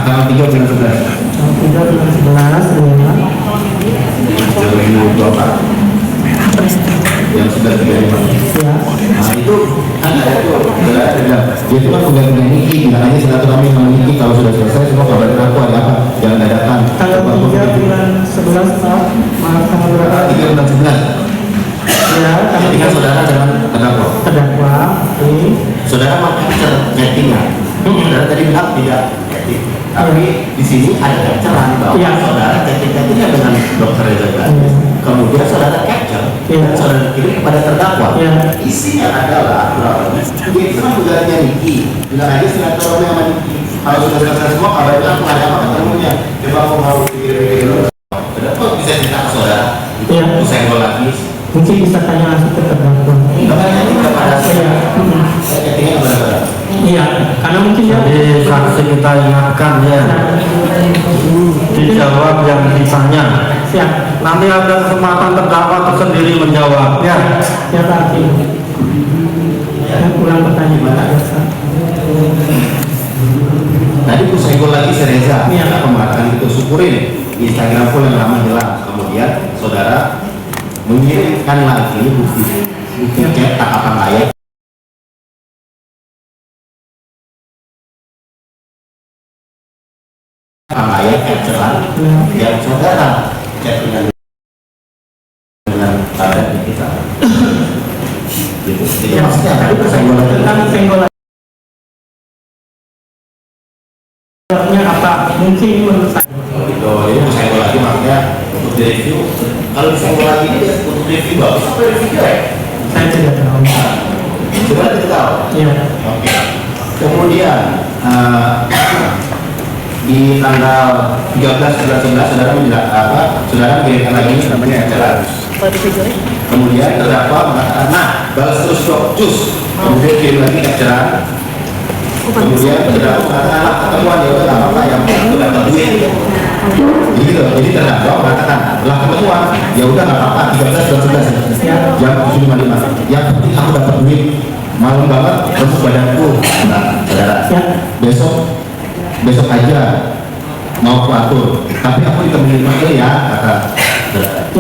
Tanggal 3 bulan 11. Tanggal 3 bulan 11 yang sudah 35. Nah itu kan ada tuh, dia itu kan pegang Niki, bilang aja silaturahmi sama Niki kalau sudah selesai semua kabarin aku ada apa, jangan dadakan. Tanggal 3 bulan 11 Pak, maaf tanggal 311. Ya, Ketika saudara dengan terdakwa, saudara mau chattingan. Saudara tadi bilang tidak chatting, tapi di sini ada capturean bahwa saudara chatting-chattingnya dengan Dr. Reza Gladys. Kemudian saudara capture dan saudara kirim kepada terdakwa. Isinya adalah dia itu kan bulannya Niki, bilang aja silaturahmi sama Niki. Kalau sudah selesai semua, kabarnya aku ada apa ketemunya. Coba aku mau pikir-pikir dulu. Terdakwa bisa cerita ke saudara. Itu senggol lagi. Mungkin bisa tanya langsung ke terdakwa. Iya, karena mungkin jadi saksi kita ingatkan ya, dijawab yang ditanya. Siap. Nanti ada kesempatan terdakwa tersendiri menjawab ya. Ya Pak Hakim. Ulang pertanyaan. Tadi aku senggol lagi si Reza, kita pembahasan itu syukurin di Instagram pun yang lama jelas. Kemudian saudara mengirimkan lagi bukti cetak apa layak capturean yang saudara chat dengan ada di kita. Gitu. Itu maksudnya tadi persenggolan tentang senggolan. Apa mungkin menurut saya? Itu ini senggol lagi maksudnya untuk direview. Kalau disenggol lagi ini untuk review bagus apa review ya? Saya tidak tahu. Coba kita tahu. Iya. Oke. Kemudian di tanggal 13 bulan 11 saudara saudara mengirimkan lagi namanya acara. Kemudian terdakwa mengatakan, nah balas terus dok, cus. Kemudian kirim lagi acara. Kemudian terdakwa mengatakan, ketemuan ya udah nggak apa-apa yang itu dapat duit. Jadi terdakwa mengatakan, telah ketemuan ya udah nggak apa-apa 13 bulan 11 jam 7.55. Yang penting aku dapat duit. Malam banget remuk badanku. Nah, saudara. Besok aja mau aku atur. Tapi aku ditemenin Manil ya, kata saudara.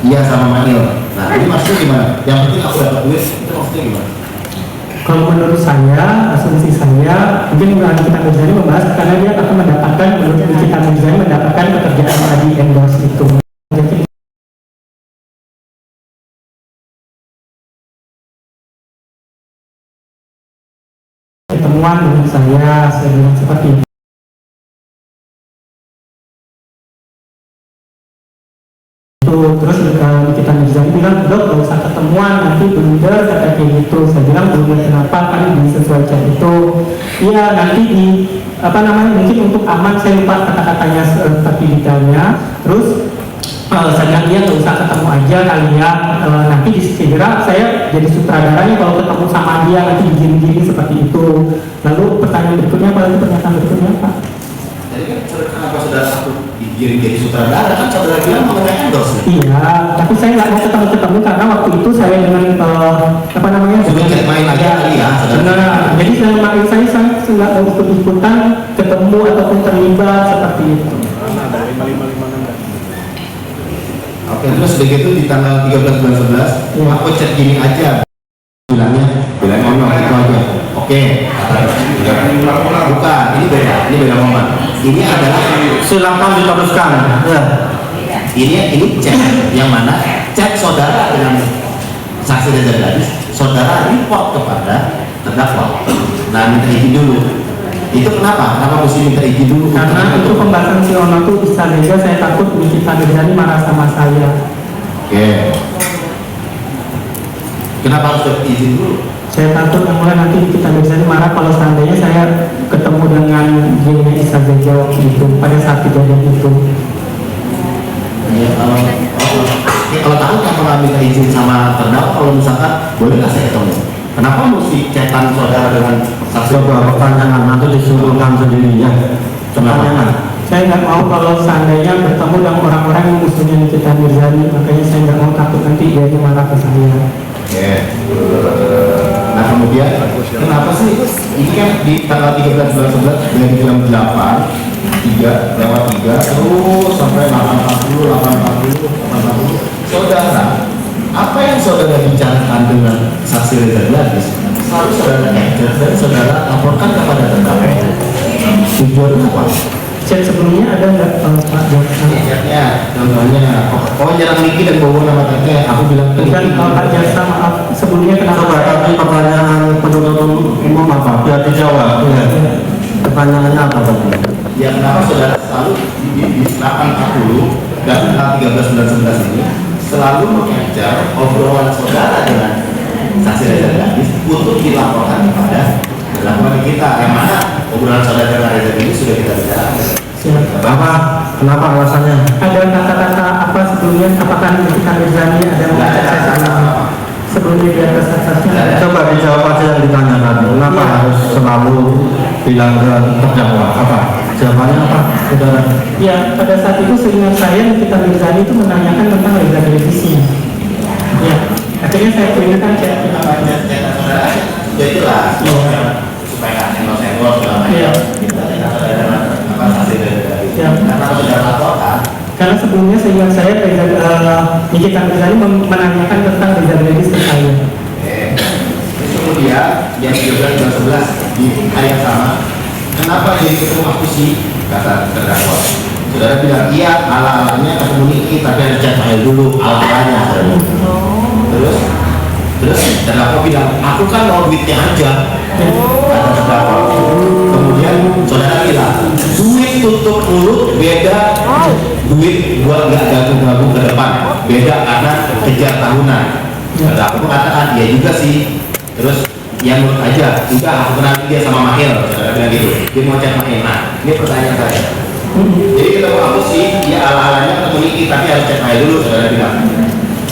Iya sama Manil. Nah ini maksudnya gimana? Yang penting aku dapat duit, itu maksudnya gimana? Kalau menurut saya, asumsi saya, mungkin Nikita Mirzani membahas karena dia akan mendapatkan, menurut Nikita Mirzani mendapatkan pekerjaan tadi endorse itu. Jadi, ketemuan dengan saya seperti itu. Terus Nikita Mirzani bilang, dok gak usah ketemuan, nanti blunder kata kayak gitu. Saya bilang blunder kenapa, kan di sesuai chat itu. Iya nanti di mungkin untuk aman saya lupa kata-katanya seperti detailnya. Terus saya bilang dia gak usah ketemu aja kali ya, nanti segera saya jadi sutradaranya kalau ketemu sama dia nanti begini-gini seperti itu. Lalu pertanyaan berikutnya apa lagi, pernyataan berikutnya apa? Jadi kan kenapa saudara satu digiring jadi sutradara, kan saudara bilang mengenai endorse. Iya, tapi saya nggak mau ketemu karena waktu itu saya dengan sudah main aja kali ya. Benar, jadi saya nggak mau ikut-ikutan ketemu ataupun terlibat seperti itu. Oke, terus begitu di tanggal 13 bulan 11 aku chat gini aja bilangnya ngomong itu aja. Oke, bukan, ini beda momen. Ini adalah silakan diteruskan. Ya. Ini chat yang mana chat saudara dengan saksi Reza Gladys, saudara report kepada terdakwa. Nah, minta izin dulu. Itu kenapa? Kenapa mesti minta izin dulu? Karena itu pembahasan si Ono itu bisa saja saya takut Nikita Mirzani marah sama saya. Oke. Kenapa harus izin dulu? Saya takut mulai nanti Nikita Mirzani marah kalau seandainya saya ketemu dengan Gina Isa Zaja itu pada saat kejadian itu. Ya, kalau tahu kan kalau minta izin sama terdakwa, kalau misalkan boleh nggak saya ketemu? Kenapa mesti chatan saudara dengan saksi? Pertanyaan nanti disuruhkan sendirinya. Pertanyaan. Saya nggak mau kalau seandainya bertemu dengan orang-orang yang musuhnya Nikita Mirzani, makanya saya nggak mau takut nanti dia marah ke saya. Oke. Nah kemudian kenapa sih ini kan di tanggal 13 bulan 11 dari jam 8 3 lewat 3 terus sampai 8.40 saudara, apa yang saudara bicarakan dengan saksi Reza Gladys selalu saudara capture dan saudara laporkan kepada terdakwa. Tujuan apa? Chat sebelumnya ada nggak Pak Jaksa? Chatnya Contohnya, nyerang Niki dan bawa nama Teteh, aku bilang Bukan Pak Jasa, maaf sebelumnya kenapa? coba tapi pertanyaan penuntut umum apa? Biar dijawab. Ya. Pertanyaannya apa tadi? Ya kenapa saudara selalu di 840 dan 13 ini selalu mengejar obrolan saudara dengan saksi Reza Gladys untuk dilaporkan kepada dalam kita, yang mana obrolan saudara dengan Reza Gladys sudah kita bicarakan. Kenapa alasannya? Ada kata-kata apa sebelumnya? Apakah ketika Mirzani ada mengatakan saya sebelumnya di atas asasnya? Coba dijawab aja yang ditanya tadi. Kenapa harus selalu bilang ke terdakwa? Apa? Jawabannya apa, saudara? Ya, pada saat itu seingat saya ketika Mirzani itu menanyakan tentang Reza Gladysnya. Ya, akhirnya saya perintahkan chat kita. Saudara, sudah jelas. Supaya nggak senggol-senggol segala macam. Kita tidak saudara apa saksi dari karena sudah laporkan. Karena sebelumnya seingat saya Nikita Mirzani menanyakan tentang Reza Gladys ke saya. Kemudian yang 13 dan 11 di hari yang sama, kenapa jadi ketemu aku sih, kata terdakwa. Saudara bilang iya, ala-alanya ketemu Niki tapi ada chat file dulu, ala-alanya. Terus terdakwa bilang aku kan mau duitnya aja, kata terdakwa. Kemudian saudara bilang duit tutup mulut beda duit buat nggak gabung-gabung ke depan, beda karena kejar tahunan. Terdakwa mengatakan iya juga sih. Terus yang menurut aja, juga aku kenal dia sama Mahil, saudara bilang gitu. Dia mau chat Mahil. Nah, ini pertanyaan saya. Jadi kita mau aku sih, ya ala-alanya ketemu Niki tapi harus chat Mahil dulu, saudara bilang.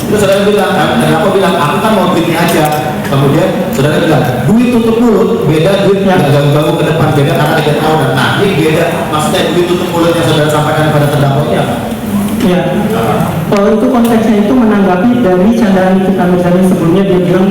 Terus saudara bilang, kenapa bilang aku kan mau duitnya aja. Kemudian saudara bilang duit tutup mulut beda duit yang gabung-gabung ke depan, beda karena 3 tahun. Nah, ini beda. Maksudnya duit tutup mulut yang saudara sampaikan pada terdakwa ini apa? Ya, kalau itu konteksnya itu menanggapi dari candaan Nikita Mirzani sebelumnya, dia bilang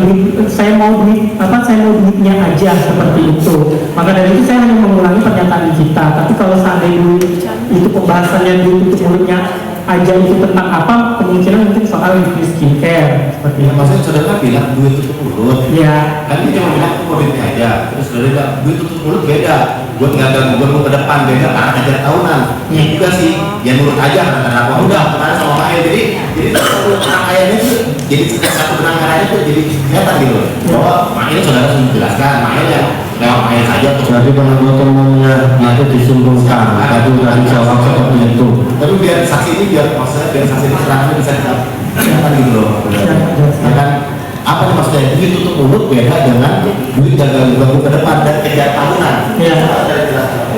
saya mau duitnya aja seperti itu. Maka dari itu saya hanya mengulangi pernyataan Nikita. Tapi kalau seandainya itu pembahasannya duit tutup mulutnya aja itu tentang apa, kemungkinan mungkin soal review skincare seperti itu. Maksudnya saudara bilang duit tutup mulut. Ya. Kan dia cuma bilang aku mau duitnya aja. Terus saudara bilang duit tutup mulut beda. Buat nggak gabung ke depan beda karena kejar tahunan. Ini juga sih. Ya nurut aja karena aku udah kemarin sama Mahil. Jadi satu rangkaiannya itu jadi satu penangkarannya itu jadi kelihatan gitu. Bahwa Mahil saudara sudah menjelaskan. Mahil yang lewat Mahil saja. Jadi penuntut umumnya nanti disimpulkan. Tadi udah dijawab seperti itu. Tapi biar saksi ini maksudnya biar saksi ini keterangannya bisa kelihatan gitu loh. Ya kan? Apa nih maksudnya? Duit tutup mulut beda dengan duit gabung ke depan dan kejar tahunan. Ya.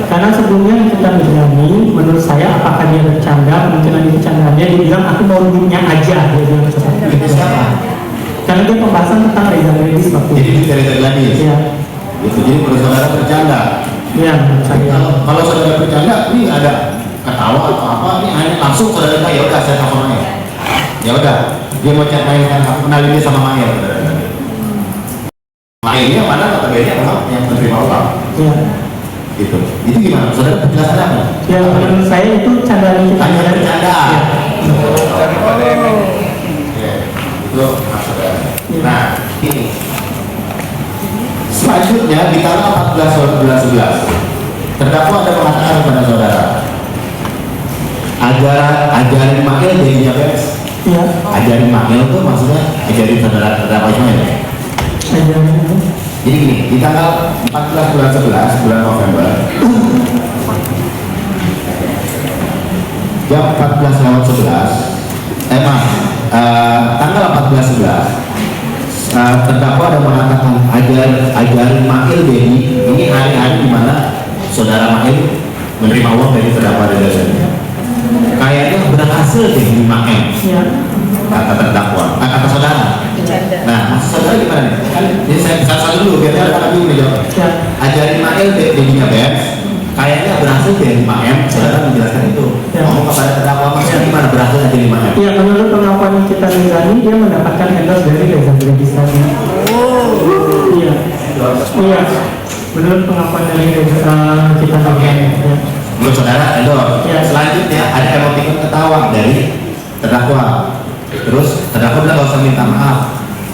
Karena sebelumnya Nikita Mirzani, menurut saya apakah dia bercanda, kemungkinan itu candaannya, dia bilang aku mau duitnya aja, dia bilang seperti itu. Siapa? Karena dia pembahasan tentang Reza Gladys waktu itu. Jadi duit Reza Gladys. Iya. Itu jadi menurut saudara bercanda. Iya, menurut saya. Kalau saudara bercanda, ini ada ketawa atau apa? Ini hanya langsung saudara bilang ya udah saya telepon aja. Ya udah, dia mau chat Mahil kan, aku kenalin dia sama Mahil. Mahilnya mana notabene memang yang menerima uang. Iya. Gitu. Itu gimana? Saudara penjelasan apa? Ya, menurut saya itu candaan Nikita Hanya Mirzani. bercanda. Ya. Itu maksudnya. Nah, ini. Selanjutnya di tanggal 14 bulan 11, terdakwa ada mengatakan kepada saudara, ajarin Mahil jadinya beres. Iya. Ajarin Mahil itu maksudnya ajarin terdakwa Ismail. Ajarin. Jadi gini, di tanggal 14 bulan 11 bulan November jam 14:11 tanggal 14:11 terdakwa ada mengatakan ajarin Mahil Dedi, ini hari-hari di mana saudara Mahil menerima uang dari terdakwa Reza. Kayaknya berhasil deh di Mahil. Iya. Kata terdakwa, kata saudara. Nah, maksud saudara gimana nih? Jadi saya satu dulu biar saudara bingung nih jawab. Ajarin Mahil Dedinya Bens, kayaknya berhasil deh di Mahil. Saudara menjelaskan itu. Ngomong kepada terdakwa maksudnya gimana berhasil aja di Mahil? Iya, menurut pengakuan Nikita Mirzani, dia mendapatkan endorse dari Reza Gladys tadi. Iya. Iya. Menurut pengakuan dari Nikita Mirzani. Menurut saudara endorse. Selanjutnya ada emotikon ketawa dari terdakwa. Terus terdakwa bilang gak usah minta maaf.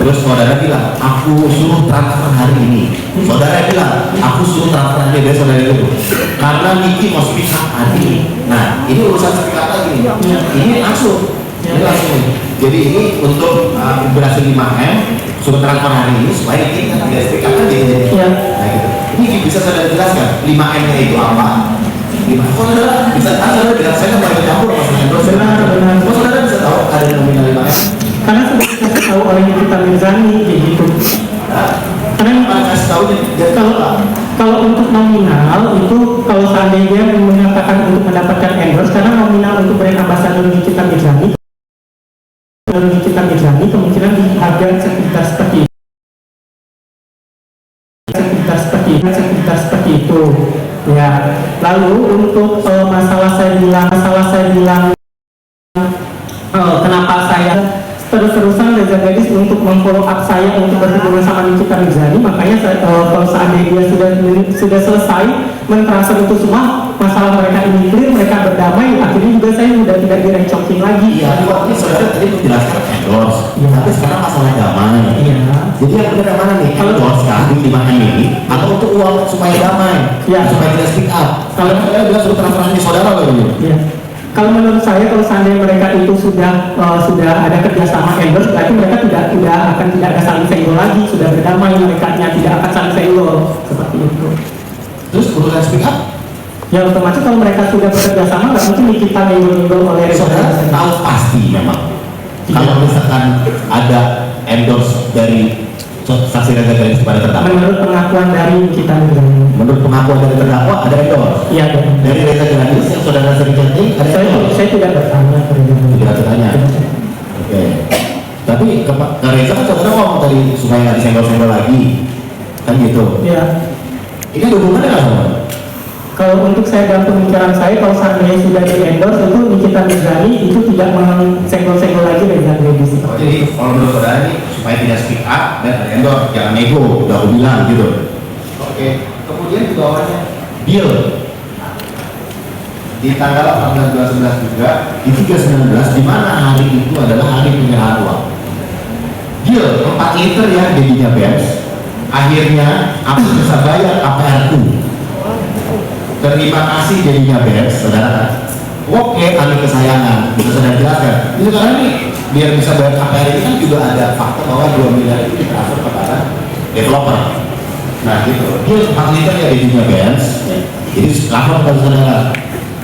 Terus saudara bilang, aku suruh transfer hari ini. Saudara bilang, aku suruh transfer hari ini. Dari saudara itu, karena Niki mau speak up hari ini. Nah, ini urusan speak up lagi. Ini langsung. Ini langsung. Jadi ini untuk berhasil 5M, suruh transfer hari ini supaya kita tidak speak up aja. Nah gitu. Ini bisa saudara jelaskan 5M-nya itu apa? Saudara bisa tahu, saudara bilang saya nggak mau campur masalah endorse. Benar. Saudara bisa tahu ada nominal 5M? Karena sudah dikasih tahu oleh Nikita Mirzani kayak gitu. Karena kasih tahu kalau untuk nominal itu kalau seandainya mengatakan untuk mendapatkan endorse, karena nominal untuk brand ambassador Nikita Mirzani kemungkinan di harga sekitar seperti itu. Ya. Lalu untuk masalah saya bilang kenapa saya terus-terusan Reza Gladys untuk memfollow up saya untuk berhubungan sama Nikita Mirzani, makanya kalau seandainya dia sudah selesai mentransfer itu semua, masalah mereka ini clear, mereka berdamai, akhirnya juga saya sudah tidak direcokin lagi. Iya, ini saudara tadi menjelaskan endorse, tapi sekarang masalah damai. Iya. Jadi yang benar mana nih? Endorse kan di 5M ini atau untuk uang supaya damai, supaya tidak speak up. Kalau saya bilang suruh transfer di saudara loh ini. Iya. Kalau menurut saya, kalau seandainya mereka itu sudah ada kerjasama endorse, berarti mereka tidak ada saling senggol lagi, sudah berdamai, mereka tidak akan saling senggol seperti itu. Terus urusan speak up? Ya otomatis kalau mereka sudah bekerjasama, nggak mungkin kita nyenggol oleh saudara. Tahu pasti memang. Kalau misalkan ada endorse dari saksi Reza Gladys kepada terdakwa. Menurut pengakuan dari kita, menurut pengakuan dari terdakwa ada endorse. Iya. Dari Reza Gladys yang saudara sering chatting ada endorse. Saya tidak bertanya. Tidak bertanya. Oke. Tapi ke Reza kan saudara ngomong tadi supaya nggak disenggol-senggol lagi, kan gitu. Iya. Ini ada hubungannya nggak sama? Kalau untuk saya dan pemikiran saya, kalau seandainya sudah di endorse itu Nikita Mirzani itu tidak mensenggol-senggol lagi Reza Gladys. Oh, jadi kalau menurut saudara ini supaya tidak speak up dan ada endorse, jangan nego, udah aku bilang gitu. Oke. Kemudian di bawahnya deal di tanggal 18/11 juga di 3/19 di mana hari itu adalah hari penyerahan uang. Deal 4 liter ya jadinya BEMS. Akhirnya aku bisa bayar APR-ku. Terima kasih jadinya BEMS, saudara. Oke, kami kesayangan, bisa saudara jelaskan. Ini sekarang nih, biar bisa bayar APR ini kan juga ada fakta bahwa 2 miliar itu ditransfer kepada developer. Nah gitu, dia 4 liter ya jadinya BEMS. Jadi lapor kepada saudara.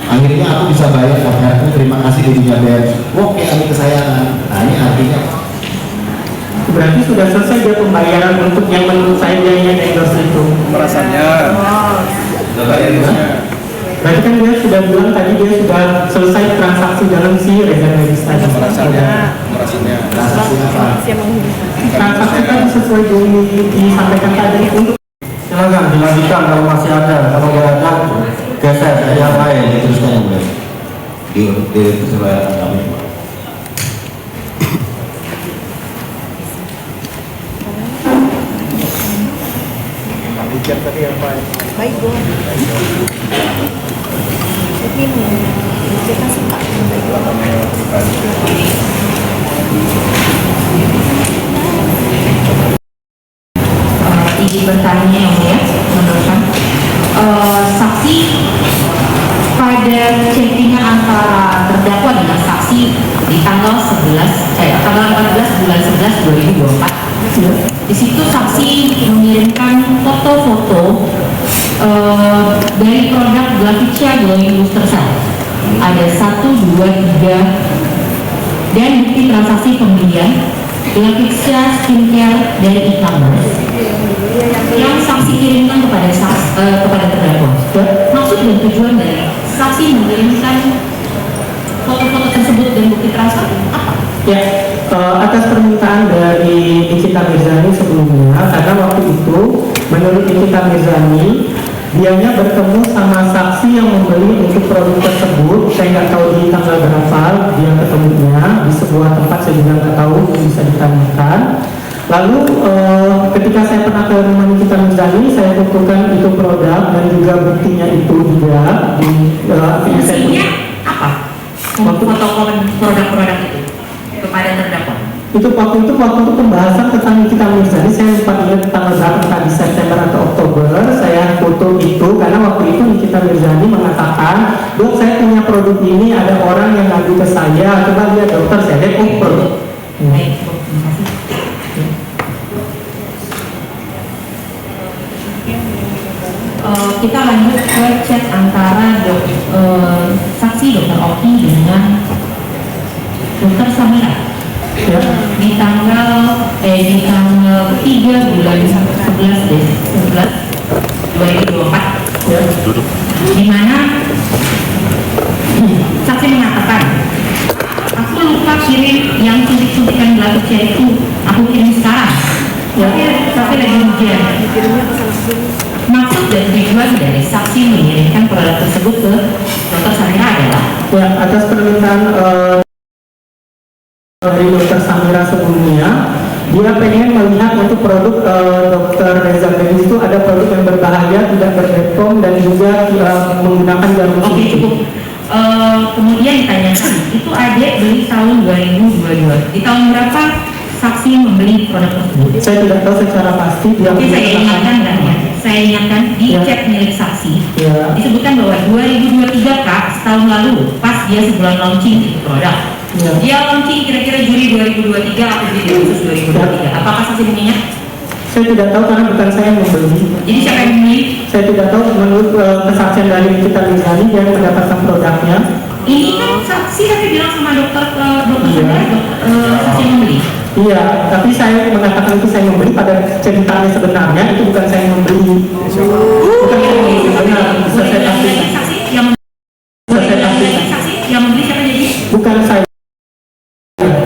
Akhirnya aku bisa bayar APR-ku, terima kasih jadinya BEMS. Oke, kami kesayangan. Nah ini artinya berarti sudah selesai dia pembayaran untuk yang menurut saya biayanya endorse itu. Merasanya. Berarti kan dia sudah bilang tadi dia sudah selesai transaksi dalam si Reza Gladys tadi. Merasanya transaksi apa? Transaksi kan sesuai yang disampaikan tadi untuk. Silakan dilanjutkan kalau masih ada, kalau nggak ada geser yang lain diteruskan yang boleh. Di persebaran kami. Tadi apa? Baik, Bu. Minum. Kita suka. Izin bertanya yang mulia, meneruskan. Saksi pada chattingan antara terdakwa dengan saksi di tanggal 14 bulan 11 2024. Di situ saksi mengirimkan foto-foto dari produk Glavicia Glowing Booster Cell. Ada 1, 2, 3 dan bukti transaksi pembelian Glavicia Skincare dari e-commerce yang saksi kirimkan kepada terdakwa. Maksud dan tujuan dari saksi mengirimkan foto-foto tersebut dan bukti transfer apa? Ya, atas permintaan dari Nikita Mirzani sebelumnya, karena waktu itu menurut Nikita Mirzani dianya bertemu sama saksi yang membeli untuk produk tersebut. Saya nggak tahu di tanggal berapa dia ketemunya, di sebuah tempat saya juga nggak tahu, bisa ditanyakan. Lalu ketika saya pernah ke rumah Nikita Mirzani, saya kumpulkan itu produk dan juga buktinya itu juga di apa? Foto produk-produk itu kepada terdakwa. Itu waktu itu pembahasan tentang Nikita Mirzani, saya lupa ingat tanggal berapa, tadi September atau Oktober, saya foto itu karena waktu itu Nikita Mirzani mengatakan, dok saya punya produk ini, ada orang yang ngadu ke saya, coba lihat dokter, saya lihat produk. Baik, terima kasih. Kita lanjut ke chat antara saksi Dr. Oki dengan Dr. Samira di tanggal 3 bulan 11 2024, di mana saksi mengatakan, aku lupa kirim yang suntik-suntikan Glavicia itu, aku kirim sekarang, tapi lagi hujan. Maksud dan tujuan dari saksi mengirimkan produk tersebut ke Dr. Samira adalah atas permintaan dari Dr. Samira sebelumnya, dia pengen melihat untuk produk Dr. Reza Gladis itu ada produk yang berbahaya, tidak berbepom dan juga menggunakan jarum suntik. Oke, cukup. Kemudian ditanyakan, itu adik beli tahun 2022, di tahun berapa saksi membeli produk tersebut? Saya tidak tahu secara pasti. Oke, saya ingatkan kan ya. Saya ingatkan di chat milik saksi disebutkan bahwa 2023 Kak, setahun lalu pas dia sebulan launching itu produk. Dia launching kira-kira Juli 2023 atau Juli Agustus 2023. Apakah saksi mengingat? Saya tidak tahu karena bukan saya yang membeli. Jadi siapa yang membeli? Saya tidak tahu, menurut kesaksian dari Nikita Mirzani dia mendapatkan produknya. Ini kan saksi tapi bilang sama dokter saksi yang membeli. Iya, tapi saya mengatakan itu saya membeli, pada ceritanya sebenarnya itu bukan saya yang membeli. Bukan saya yang membeli, benar. Bisa saya pastikan. Saksi yang membeli siapa jadi? Bukan saya.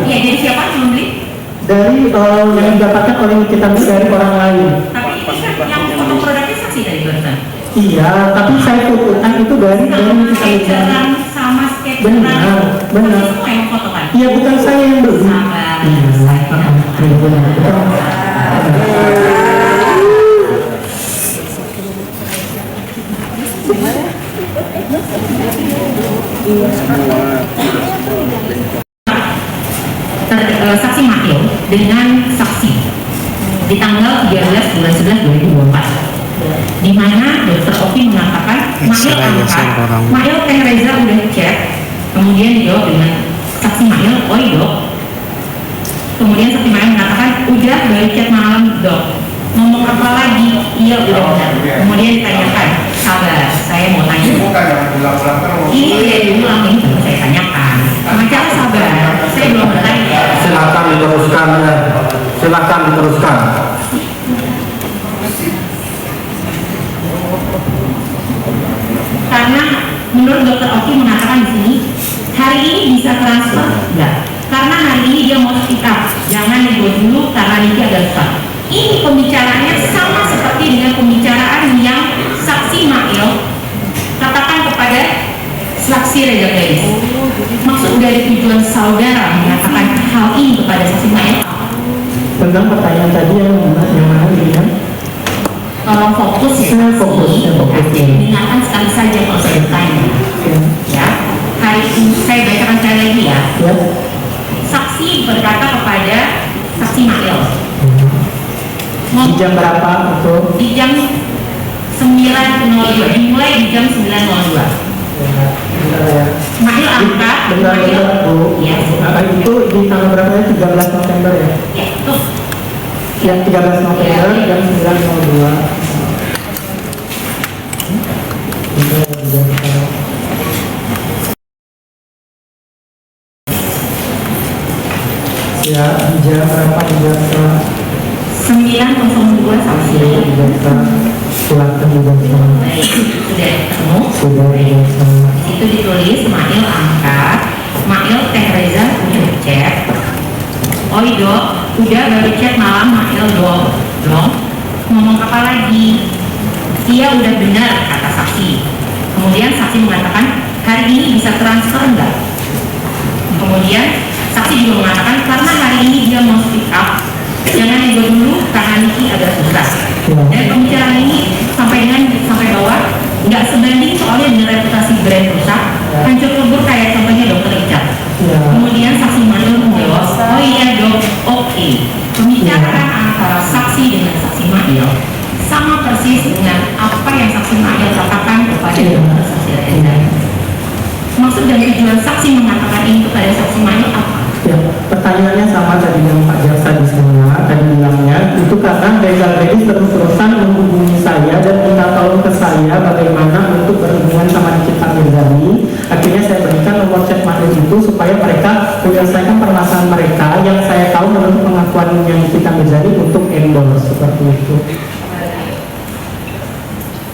Iya, jadi siapa yang membeli? Dari yang didapatkan oleh Nikita Mirzani dari orang lain. Tapi ini kan yang foto produknya saksi dari barusan. Iya, tapi saya fotokan itu dari Nikita Mirzani. Sama sketch. Benar. Semua yang foto kan? Iya, bukan saya yang beli. Saksi Mail dengan saksi di tanggal 13 bulan 11 2024, di mana Dr. Oki mengatakan Mail Teh Reza udah chat, kemudian dijawab dengan saksi Mail, oi dok. Kemudian saksi Mail mengatakan udah dari chat malam dok, ngomong apa lagi? Iya udah benar. Kemudian ditanyakan, sabar, saya mau tanya. Ini dia diulang, ini baru saya tanyakan. Macam sabar, saya belum bertanya. Silakan diteruskan, silakan diteruskan. Karena menurut Dr. Oki mengatakan di sini, hari ini bisa transfer enggak? Karena hari ini dia mau speak up, jangan nego dulu karena ini agak susah. Ini pembicaraannya sama seperti dengan pembicaraan yang saksi Mail katakan kepada saksi Reza Gladis. Maksud dari tujuan saudara mengatakan hal ini kepada saksi Mail tentang pertanyaan tadi yang mana ini kan? Tolong fokus ya, dengarkan sekali saja kalau saya bertanya. Ya, hari ini saya bacakan sekali lagi ya. Saksi berkata kepada saksi Mail. Di jam berapa itu? Di jam 9.02, dimulai di jam 9.02. Mail angkat, bentar Bu. Ya. Itu di tanggal berapa ya? 13 November ya? Ya, betul. Ya, 13 November jam 9.02. Ya, di jam berapa? Di jam 9.02 saksi. Silakan juga. Baik, sudah ketemu. Sudah. Itu ditulis Mail angkat, Mail Teh Reza udah chat. Oi dok, udah baru chat malam Mail dong. Ngomong apa lagi? Dia udah benar kata saksi. Kemudian saksi mengatakan hari ini bisa transfer enggak? Kemudian saksi juga mengatakan karena hari ini dia mau speak up, jangan nego dulu karena Niki agak susah. Dan pembicaraan ini sampai bawah nggak sebanding soalnya dengan reputasi brand rusak, hancur lebur kayak contohnya dokter Richard. Kemudian saksi Mail menjawab, oh iya dok, oke. maksud dan tujuan saksi mengatakan ini kepada saksi Mani apa? Ya, pertanyaannya sama tadi yang Pak Jaksa di sana tadi bilangnya itu karena Reza Gladys terus-terusan menghubungi saya dan minta tolong ke saya bagaimana untuk berhubungan sama Nikita Mirzani. Akhirnya saya berikan nomor chat Mani itu supaya mereka menyelesaikan permasalahan mereka yang saya tahu menurut pengakuan yang Nikita Mirzani untuk endorse seperti itu.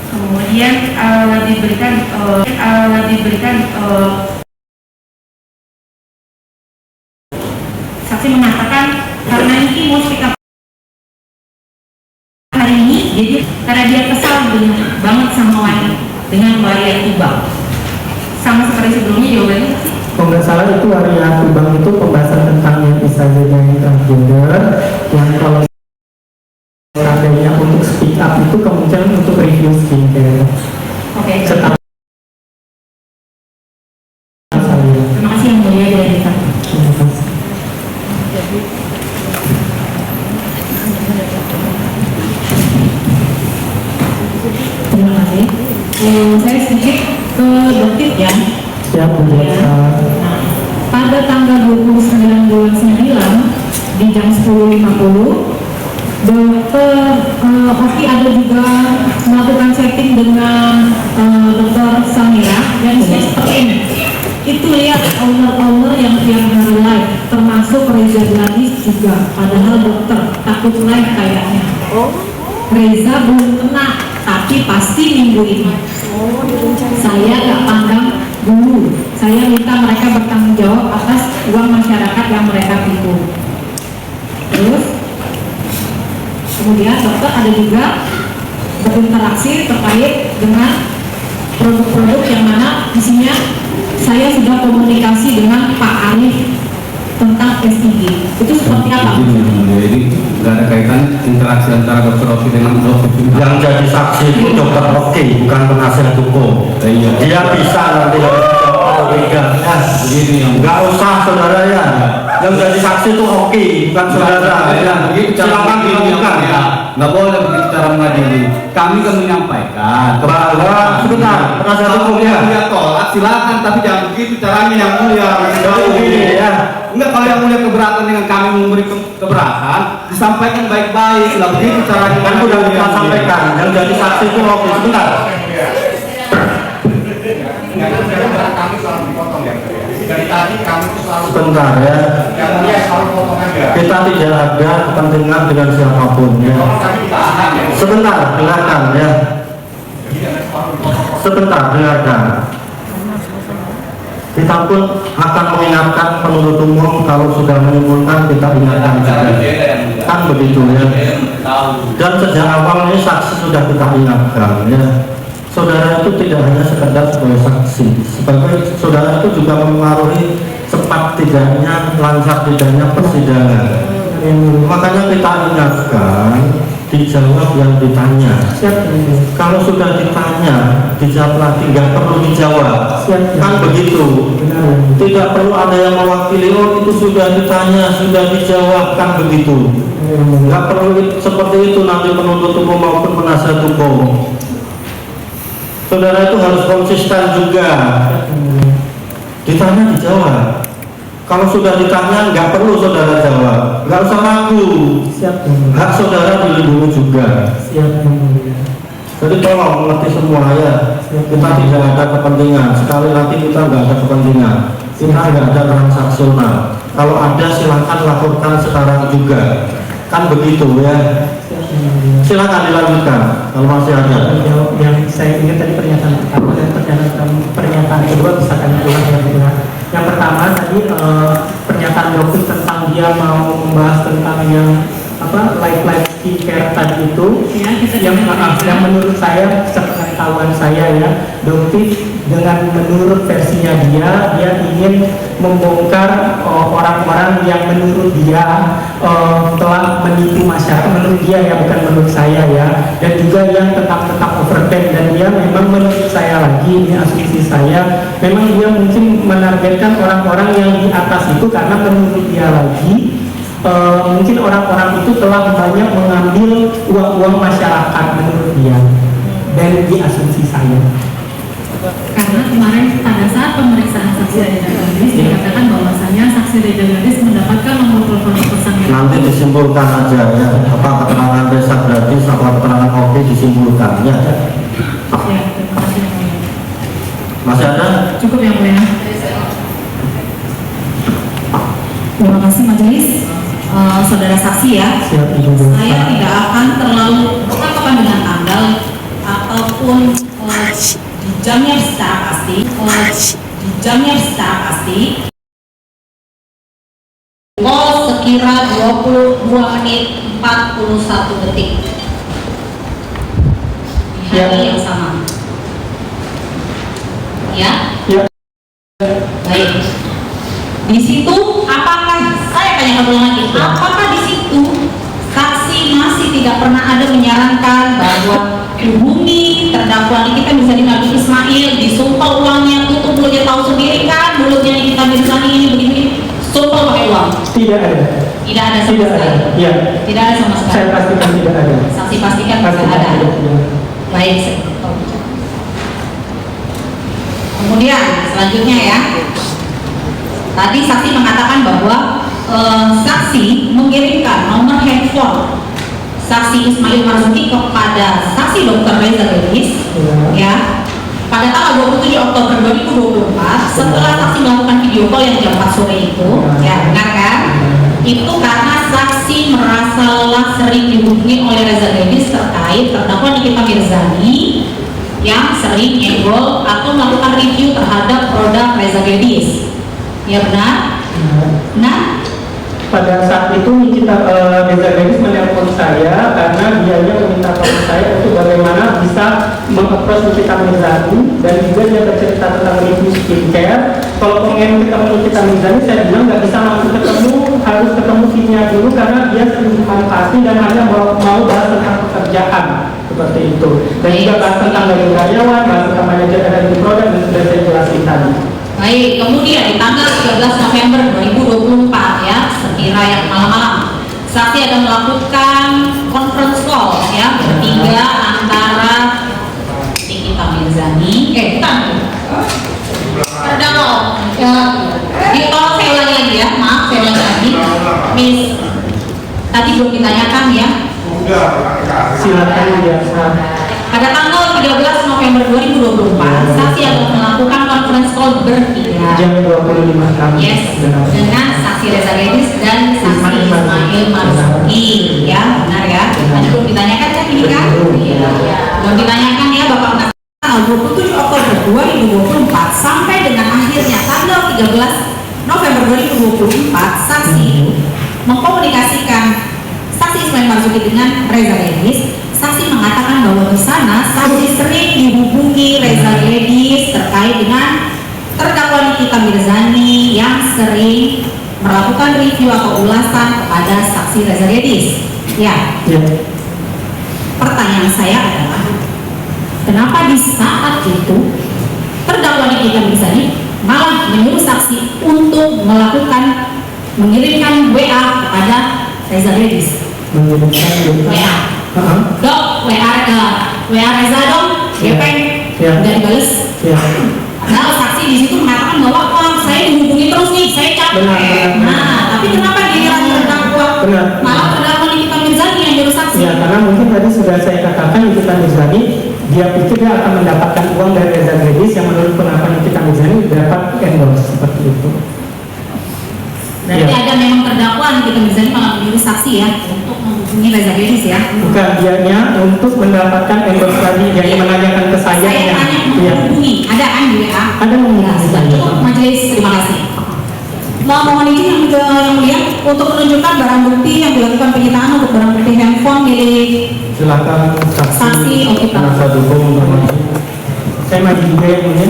Kemudian diberikan saksi mengatakan karena ini mau speak up hari ini, jadi karena dia kesal banget sama dengan waria Tubang. Sama seperti sebelumnya jawabannya. Kalau nggak salah itu waria Tubang itu pembahasan tentang yang istilahnya yang transgender, yang kalau seandainya untuk speak up itu kemungkinan untuk review skincare. Oke. Terima kasih yang mulia dari kita. Terima kasih. Saya sedikit ke Dokter ya. Siap, Bu Jaksa. Nah, pada tanggal 29 bulan 9 di jam 10.50 Dokter Oki ada juga melakukan chatting dengan Dokter Samira dan saya seperti ini. Itu lihat owner-owner yang tiap hari live, termasuk Reza Gladys juga. Padahal dokter takut live kayaknya. Reza belum kena, tapi pasti minggu ini. Saya nggak pandang dulu. Saya minta mereka bertanggung jawab atas uang masyarakat yang mereka tipu. Terus kemudian dokter ada juga berinteraksi terkait dengan produk-produk yang mana isinya saya sudah komunikasi dengan Pak Arif tentang STG. Itu seperti apa? Jadi nggak ada kaitan interaksi antara dokter Oki dengan dokter. Yang jadi saksi itu dokter Oki, bukan penasihat hukum. Dia bisa nanti nggak usah saudara ya. Yang jadi saksi itu Oki, bukan saudara. Silakan dilakukan. Nggak boleh begitu cara mengadili. Kami kan menyampaikan bahwa sebentar penasihat hukumnya dia tolak silakan, tapi jangan begitu caranya yang mulia. Ya. Enggak, kalau yang mulia keberatan dengan kami memberi keberatan disampaikan baik-baik. Lah begitu caranya kan sudah kita sampaikan. Yang jadi saksi itu Oki. Sebentar. Kami selalu dipotong ya. Dari tadi kami selalu sebentar ya. Yang mulia selalu potong aja. Kita tidak ada kepentingan dengan siapapun ya. Sebentar, dengarkan ya. Sebentar, dengarkan. Kita pun akan mengingatkan penuntut umum kalau sudah menyimpulkan kita ingatkan juga. Kan begitu ya. Dan sejak awal ini saksi sudah kita ingatkan ya. Saudara itu tidak hanya sekedar sebagai saksi, sebagai saudara itu juga mempengaruhi cepat tidaknya, lancar tidaknya persidangan. Makanya kita ingatkan, dijawab yang ditanya. Kalau sudah ditanya, dijawab lagi, nggak perlu dijawab. Kan begitu. Tidak perlu ada yang mewakili, oh itu sudah ditanya, sudah dijawab, kan begitu. Nggak perlu seperti itu nanti penuntut umum maupun penasihat hukum. Saudara itu harus konsisten juga. Ditanya dijawab. Kalau sudah ditanya nggak perlu saudara jawab, nggak usah ragu. Hak saudara dilindungi juga. Jadi tolong mengerti semua ya. Kita tidak ada kepentingan. Sekali lagi kita nggak ada kepentingan. Kita nggak ada transaksional. Kalau ada silakan laporkan sekarang juga. Kan begitu ya. Silakan dilanjutkan kalau masih ada. Yang saya ingat tadi pernyataan pertama dan pernyataan kedua bisa kami ulang ya. Yang pertama tadi pernyataan dokter tentang dia mau membahas tentang yang life skincare tadi itu yang menurut saya sepengetahuan saya ya, dokter dengan menurut versinya dia ingin membongkar orang-orang yang menurut dia telah menipu masyarakat, menurut dia ya, bukan menurut saya ya, dan juga yang tentang overpay, dan dia memang menurut saya lagi, ini asumsi saya, memang dia mungkin menargetkan orang-orang yang di atas itu karena menurut dia lagi mungkin orang-orang itu telah banyak mengambil uang-uang masyarakat menurut dia, dan di asumsi saya. Karena kemarin pada saat pemeriksaan saja. Cukup yang mulia. Terima kasih majelis. Saudara saksi ya, saya tidak akan terlalu berpatokan dengan tanggal ataupun di jamnya secara pasti. Sekira 22 menit 41 detik di hari yang sama. Ya. Baik. Di situ apakah saya tanyakan ulang lagi, apakah di situ saksi masih tidak pernah ada menyarankan bahwa hubungi terdakwa Nikita Mirzani Nabi Ismail, disumpah uangnya, tutup mulutnya, tahu sendiri kan mulutnya Nikita Mirzani ini begini, sumpah pakai uang? Tidak ada. Tidak ada sama sekali. Iya. Tidak ada sama sekali. Saya pastikan tidak ada. Saksi pastikan tidak ada. Baik. Kemudian selanjutnya ya. Tadi saksi mengatakan bahwa saksi mengirimkan nomor handphone saksi Ismail Marzuki kepada saksi Dr. Reza Ledis ya pada tanggal 27 Oktober 2024 setelah saksi melakukan video call yang jam 4 sore itu ya benar kan? Itu karena saksi merasa lelah sering dihubungi oleh Reza Ledis terkait terdakwa Nikita Mirzani yang sering nyenggol atau melakukan review terhadap produk Reza Ledis. Ya benar? Nah, pada saat itu Nikita Reza Ledis menelpon saya karena dianya meminta tolong saya untuk bagaimana bisa meng-approach Nikita Mirzani, dan juga dia bercerita tentang review skincare. Kalau pengen ketemu Nikita Mirzani, saya bilang nggak bisa langsung ketemu, harus ketemu timnya dulu karena dia sering pasti dan hanya mau bahas tentang pekerjaan seperti itu. Dan juga bahas tentang dari karyawan, bahas tentang manajer dari produk, dan sudah saya jelaskan tadi. baik, kemudian di tanggal 13 November 2024 ya, sekira yang malam-malam, saksi akan melakukan conference call ya bertiga antara Nikita Mirzani, bukan terdakwa ya, tolong saya ulangi lagi ya, maaf saya ulangi lagi, Miss, tadi belum ditanyakan ya. Silakan ya. Pada tanggal 13 November 2024, saksi akan melakukan conference call bertiga. Jam 25 Yes, dengan saksi Reza Ledis dan saksi Ismail Marzuki. Ya, benar ya. Tadi belum ditanyakan kan ini kan? Iya. Belum ditanyakan ya Bapak tanggal 27 Oktober 2024 sampai dengan akhirnya tanggal 13 November 2024, saksi mengkomunikasikan saksi Ismail Marzuki dengan Reza Ledis. Saksi mengatakan bahwa di sana saksi sering dihubungi Reza Ledis terkait dengan terdakwa Nikita Mirzani yang sering melakukan review atau ulasan kepada saksi Reza Ledis. Ya. Pertanyaan saya adalah, kenapa di saat itu terdakwa Nikita Mirzani malah menyuruh saksi untuk mengirimkan WA kepada Reza Ledis? WA. Dok, WA Reza dong, gepeng, nggak dibales. Padahal saksi di situ mengatakan bahwa saya dihubungi terus nih, saya capek. Nah, tapi kenapa giliran terdakwa malah terdakwa Nikita Mirzani yang nyuruh saksi? Ya, karena mungkin tadi sudah saya katakan Nikita Mirzani dia pikir dia akan mendapatkan uang dari Reza Ledis yang menurut pengakuan Nikita Mirzani dapat endorse seperti itu. Berarti ada memang terdakwa Nikita Mirzani malah menyuruh saksi ya untuk menghubungi Reza Ledis ya? Bukan, dianya untuk mendapatkan endorse tadi yang menanyakan ke saya. Saya tanya menghubungi, ada kan di WA? Ada menghubungi saya. Cukup majelis, terima kasih. Mohon izin yang mulia untuk menunjukkan barang bukti yang dilakukan penyitaan untuk barang bukti handphone milik silakan saksi Oki penasihat hukum. Saya maju juga yang mulia.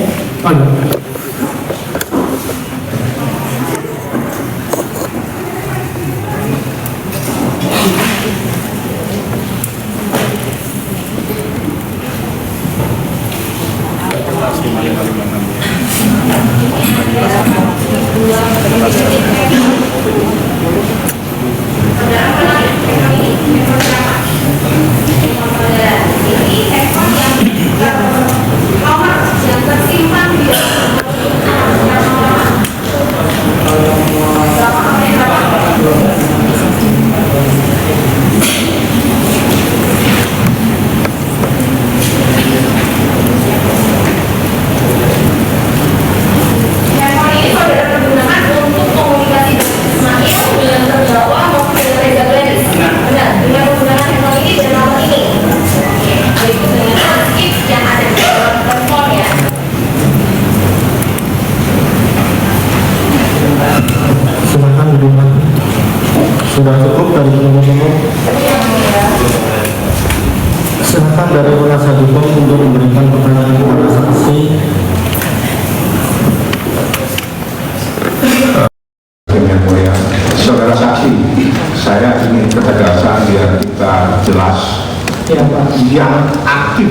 saksi, saya ingin ketegasan biar kita jelas. Ya, Pak. Yang aktif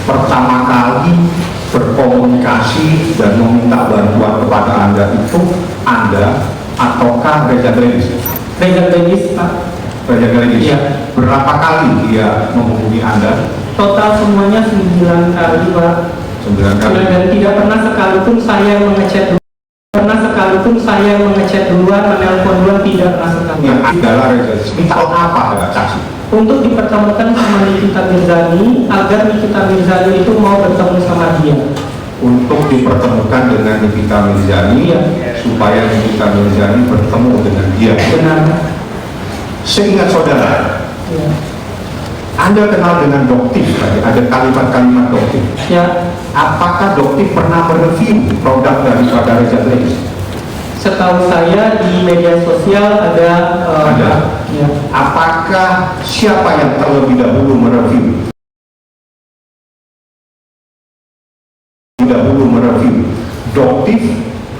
pertama kali berkomunikasi dan meminta bantuan kepada Anda itu Anda ataukah Reza Gladys? Reza Gladys, Pak. Reza Gladys. Iya. Berapa kali dia menghubungi Anda? Total semuanya 9 kali, Pak. 9 kali. Dan tidak pernah sekalipun saya mengechat duluan. Menelpon duluan, tidak pernah sekali. Yang adalah Reza Gladys. Minta apa ada saksi? Untuk dipertemukan sama Nikita Mirzani agar Nikita Mirzani itu mau bertemu sama dia. Untuk dipertemukan dengan Nikita Mirzani, Iya. supaya Nikita Mirzani bertemu dengan dia. Benar. Seingat saudara, Ya. Anda kenal dengan Doktif tadi, ada kalimat-kalimat Doktif. Ya. Apakah Doktif pernah mereview produk daripada Reza Gladys? Setahu saya di media sosial ada. Ada. Ya. Apakah siapa yang terlebih dahulu mereview? Doktif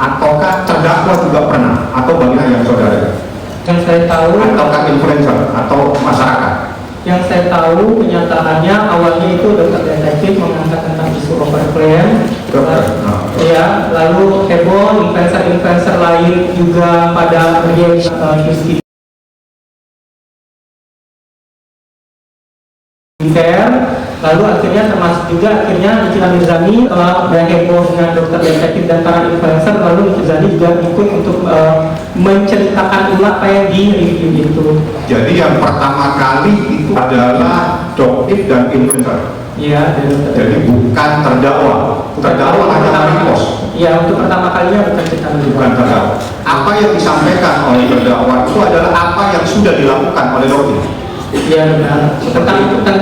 ataukah terdakwa juga pernah? Atau bagaimana yang saudara? Yang saya tahu. Ataukah influencer atau masyarakat? Yang saya tahu kenyataannya awalnya itu dokter detektif mengangkat tentang isu overclaim. Ya, lalu heboh influencer lain juga pada reaksi lalu akhirnya termasuk juga akhirnya Nikita Mirzani berheboh dengan dokter detektif dan para influencer, lalu Nikita Mirzani juga ikut untuk menceritakan ulang apa yang di review itu. Jadi yang pertama kali itu adalah Doktif dan influencer. Iya. Jadi bukan terdakwa. Terdakwa hanya merepos. Iya, untuk pertama kalinya bukan kita bukan terdakwa. Apa yang disampaikan oleh terdakwa itu adalah apa yang sudah dilakukan oleh Doktif. Iya, benar.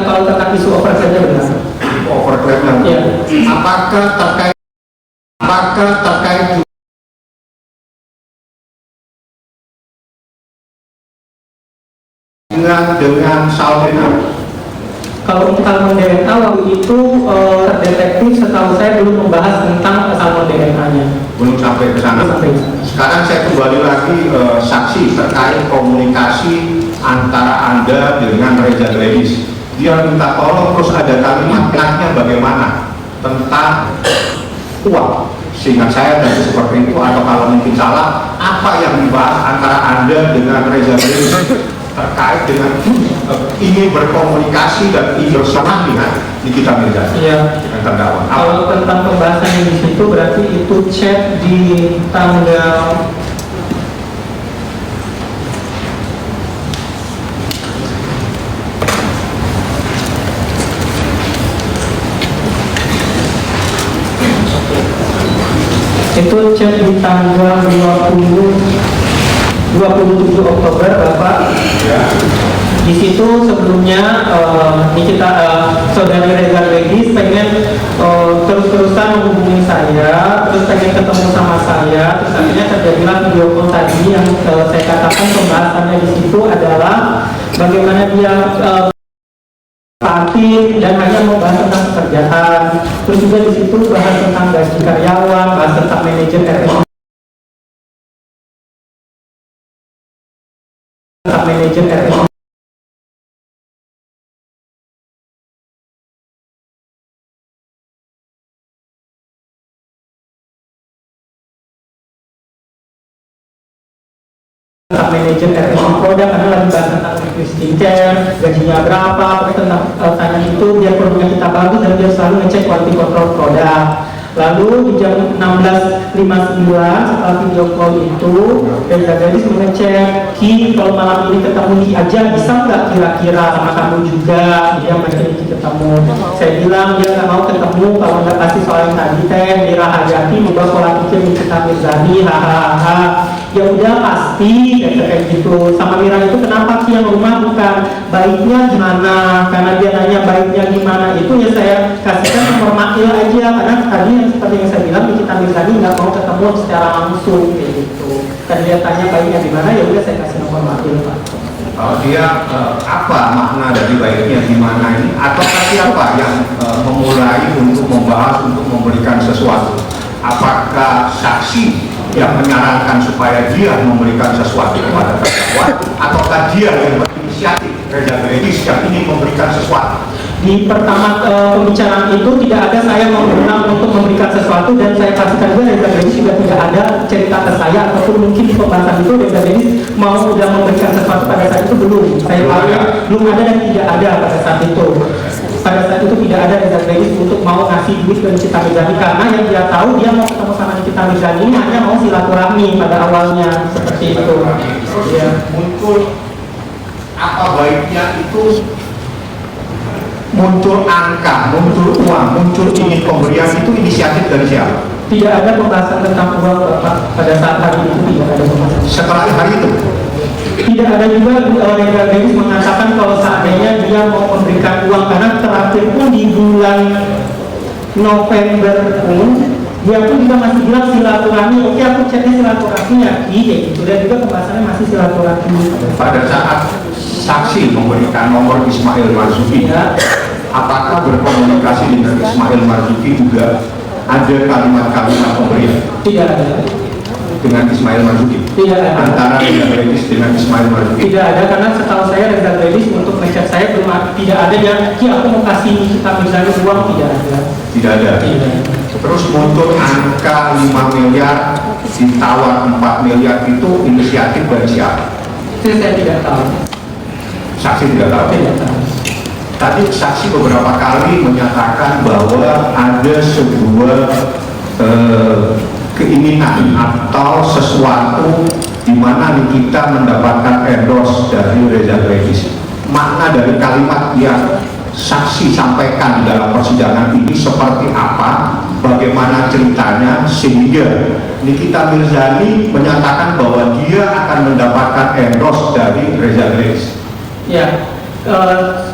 Kalau tentang isu overclaim benar. Overclaim. Iya. Apakah terkait dengan Salmena? Kalau untuk salmon DNA waktu itu detektif setahu saya belum membahas tentang salmon DNA-nya. Belum sampai ke sana. Sekarang saya kembali lagi saksi terkait komunikasi antara Anda dengan Reza Gladys. Dia minta tolong, terus ada kalimatnya bagaimana tentang uang. Seingat saya dari seperti itu, atau kalau mungkin salah, apa yang dibahas antara Anda dengan Reza Gladys terkait dengan ingin berkomunikasi dan ingin bersama dengan Nikita Mirzani. Iya. Dengan terdakwa. Kalau tentang pembahasan yang di situ berarti itu chat di tanggal itu chat di tanggal 27 Oktober, Bapak. Ya. Di situ sebelumnya saudari Reza Gladys pengen terus-terusan menghubungi saya, terus pengen ketemu sama saya, terus akhirnya terjadilah video call tadi yang saya katakan pembahasannya di situ adalah bagaimana dia aktif dan hanya mau bahas tentang pekerjaan. Terus juga di situ bahas tentang gaji karyawan, bahas tentang manajer RSUD. Manajer RSUD. Manajer RSUD produk karena lagi bahas tentang skincare, gajinya berapa, tentang tanya itu biar produknya kita bagus dan dia selalu ngecek quality control produk. Lalu di jam 16.59 setelah video call itu Reza Gladys mengecek, Ki kalau malam ini ketemu Ki aja bisa nggak kira-kira sama kamu juga, dia makin Ki ketemu. Saya bilang dia nggak mau ketemu kalau nggak pasti soal yang tadi teh Mira Hayati membawa pola pikir Nikita Mirzani, hahaha. Ya udah pasti kayak gitu. Sama Mira itu kenapa Ki yang rumah bukan baiknya gimana, karena dia nanya baiknya gimana itu ya saya kasihkan nomor Makil aja, karena tadi seperti yang saya bilang Nikita Mirzani nggak mau ketemu secara langsung kayak gitu. Kan dia tanya baiknya gimana, ya udah saya kasih nomor Makil, Pak. Kalau dia apa makna dari baiknya gimana ini, atau siapa yang memulai untuk membahas, untuk memberikan sesuatu? Apakah saksi yang menyarankan supaya dia memberikan sesuatu kepada terdakwa, ataukah dia yang berinisiatif Reza Gladys yang ingin memberikan sesuatu? Di pertama pembicaraan itu tidak ada saya mau berenang untuk memberikan sesuatu, dan saya pastikan juga Reza Gladys juga tidak ada cerita ke saya, ataupun mungkin di pembahasan itu Reza Gladys mau sudah memberikan sesuatu pada saat itu belum. Saya tahu belum ada dan tidak ada pada saat itu. Pada saat itu tidak ada Reza Gladys untuk mau ngasih duit ke Nikita Mirzani, karena yang dia tahu dia mau ketemu sama Nikita Mirzani ini hanya mau silaturahmi pada awalnya seperti itu. Ya, muncul apa baiknya itu muncul angka, muncul uang, muncul ini pemberian itu inisiatif dari siapa? Tidak ada pembahasan tentang uang Bapak pada saat hari itu, tidak ada pembahasan. Setelah hari itu? Tidak ada juga Reza Gladys mengatakan kalau seandainya dia mau memberikan uang, karena terakhir pun di bulan November pun dia pun juga masih bilang silaturahmi. Oke, aku ceknya silaturahminya gitu, dan juga pembahasannya masih silaturahmi. Pada saat saksi memberikan nomor Ismail Marzuki, ya, apakah berkomunikasi dengan Ismail Marzuki juga ada kalimat-kalimat pemberian? Tidak ada. Dengan Ismail Marzuki? Tidak ada. Antara Reza Gladys dengan Ismail Marzuki? Tidak ada, karena setahu saya Reza Gladys untuk ngechat saya belum tidak ada yang aku mau kasih Nikita Mirzani uang, tidak ada. Tidak ada? Tidak. Terus muncul angka 5 miliar ditawar 4 miliar itu inisiatif dari siapa? Itu saya tidak tahu. Saksi tidak tahu? Tidak tahu. Tadi saksi beberapa kali menyatakan bahwa ada sebuah keinginan atau sesuatu di mana Nikita mendapatkan endorse dari Reza Gladys. Makna dari kalimat yang saksi sampaikan dalam persidangan ini seperti apa, bagaimana ceritanya sehingga Nikita Mirzani menyatakan bahwa dia akan mendapatkan endorse dari Reza Gladys. Ya,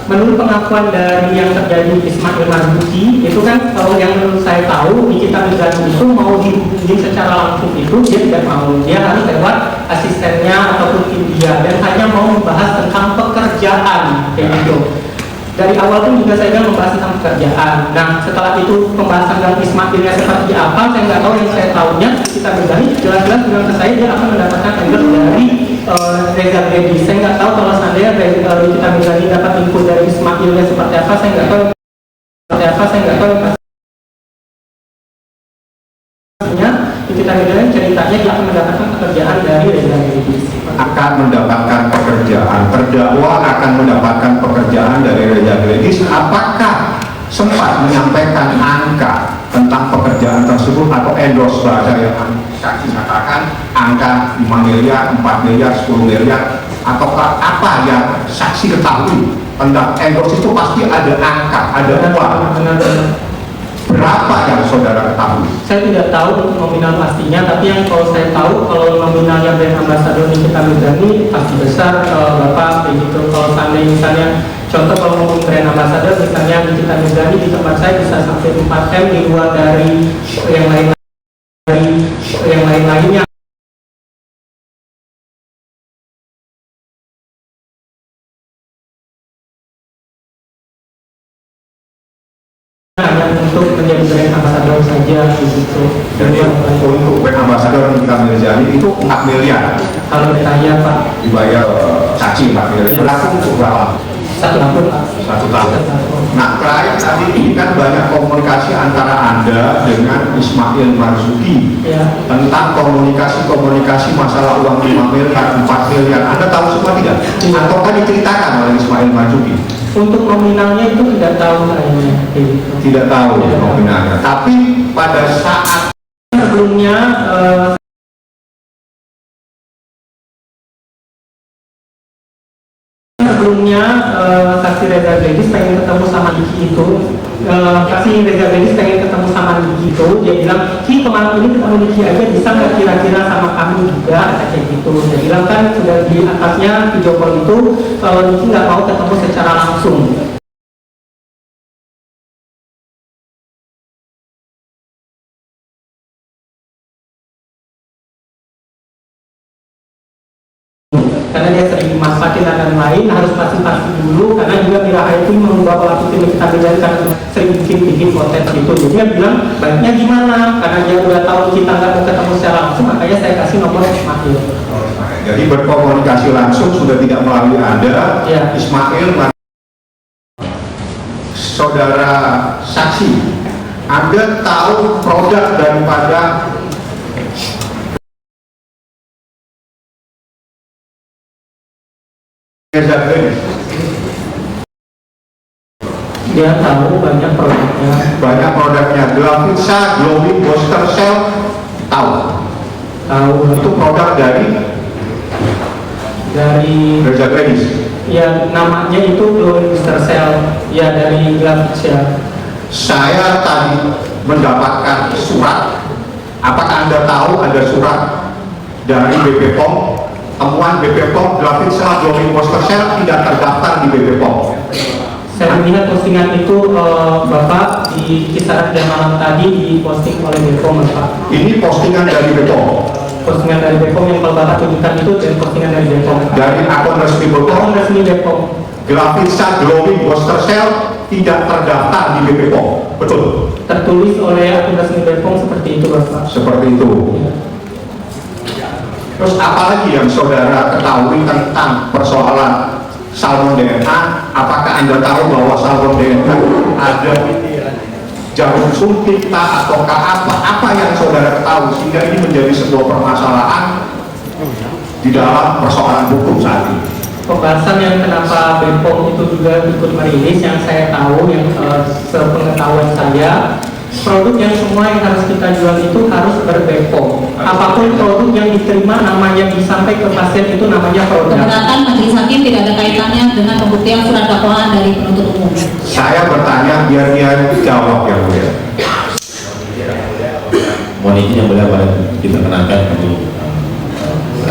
menurut pengakuan dari yang terjadi Ismail Marzuki itu kan, kalau yang menurut saya tahu Nikita Mirzani itu mau dihubungi secara langsung itu dia tidak mau, dia harus lewat asistennya ataupun tim dia, dan hanya mau membahas tentang pekerjaan kayak gitu. Dari awal pun juga saya membahas tentang pekerjaan. Nah, setelah itu pembahasan dengan Ismailnya seperti apa, saya nggak tahu. Yang saya tahunya Nikita Mirzani jelas-jelas bilang ke saya dia akan mendapatkan endorse dari Reza Gladys. Saya nggak tahu kalau seandainya Nikita Mirzani dapat info dari Ismailnya seperti apa, saya nggak tahu. Nikita Mirzani ceritanya dia akan mendapatkan pekerjaan dari Reza Gladys. Akan mendapatkan pekerjaan, terdakwa akan mendapatkan pekerjaan dari Reza Gladys. Apakah sempat menyampaikan angka tentang pekerjaan tersebut atau endorse bahasa yang saksi katakan angka 5 miliar, 4 miliar, 10 miliar, ataukah apa yang saksi ketahui tentang endorse itu? Pasti ada angka, ada uang. Berapa yang saudara ketahui? Saya tidak tahu nominal pastinya, tapi yang kalau saya tahu kalau nominalnya brand ambassador Nikita Mirzani pasti besar Bapak begitu. Kalau seandainya misalnya contoh kalau ngomong brand ambassador misalnya Nikita Mirzani di tempat saya bisa sampai 4M di luar dari yang lain-lainnya. Untuk menjadi brand ambassador saja begitu. Jadi untuk brand ambassador Nikita Mirzani itu 4 miliar. Kalau ditanya Pak, dibayar saksi 4 miliar. Berlaku untuk berapa? 1 tahun. 1 tahun. Nah, terakhir tadi ini kan banyak komunikasi antara Anda dengan Ismail Marzuki, ya, tentang komunikasi masalah uang 5 miliar, 4 miliar. Anda tahu semua tidak? Ataukah diceritakan oleh Ismail Marzuki? Untuk nominalnya itu tidak tahu kayaknya. Tidak tahu nominalnya. Tapi pada saat sebelumnya saksi Reza Gladys pengen ketemu sama Diki itu, saksi Reza Gladys pengen ketemu sama Diki itu, dia bilang, Ki kemarin ini ketemu Diki aja bisa nggak kira-kira sama kami juga, kayak gitu. Dia bilang kan sudah di atasnya video call itu kalau Diki nggak mau ketemu secara langsung. Karena dia sering dimanfaatin dan lain harus pasti dulu, karena juga Mira itu mengubah pola pikir Nikita Mirzani karena sering bikin konten gitu. Jadi dia bilang baiknya gimana, karena dia udah tahu kita nggak mau ketemu secara langsung, makanya saya kasih nomor Ismail. Jadi berkomunikasi langsung sudah tidak melalui Anda, Ya. Ismail. Saudara saksi, Anda tahu produk daripada Reza Gladys? Dia tahu banyak produknya. Banyak produknya. Glavitsa, Glowing Booster Cell, tahu. Tahu. Itu produk dari Reza Gladys. Ya, namanya itu Glowing Booster Cell. Ya, dari Glavitsa. Saya tadi mendapatkan surat. Apakah Anda tahu ada surat dari BP POM? Temuan BP POM Glavitsa Glowing Booster Cell tidak terdaftar di BP POM. Saya melihat postingan itu Bapak di kisaran jam malam tadi diposting oleh Bepom, Bapak. Ini postingan dari Bepom. Postingan dari Bepom yang kalau Bapak tunjukkan itu dan postingan dari Bepom. Dari akun resmi Bepom. Akun resmi Bepom. Glavitsa Glowing Booster Cell tidak terdaftar di Bepom. Betul. Tertulis oleh akun resmi Bepom seperti itu, Bapak. Seperti itu. Terus apa lagi yang saudara ketahui tentang persoalan salmon DNA? Apakah Anda tahu bahwa salmon DNA ada jarum suntik ataukah apa yang saudara ketahui sehingga ini menjadi sebuah permasalahan di dalam persoalan hukum saat ini? Pembahasan yang kenapa Bepom itu juga ikut merilis, yang saya tahu, yang sepengetahuan saya, produk yang semua yang harus kita jual itu harus berbepom. Apapun produk yang diterima, nama yang disampaikan ke pasien itu namanya produk. Keberatan majelis hakim tidak ada kaitannya dengan pembuktian surat dakwaan dari penuntut umum. Saya bertanya biar dia jawab yang mulia. Mohon izin yang mulia pada diperkenankan untuk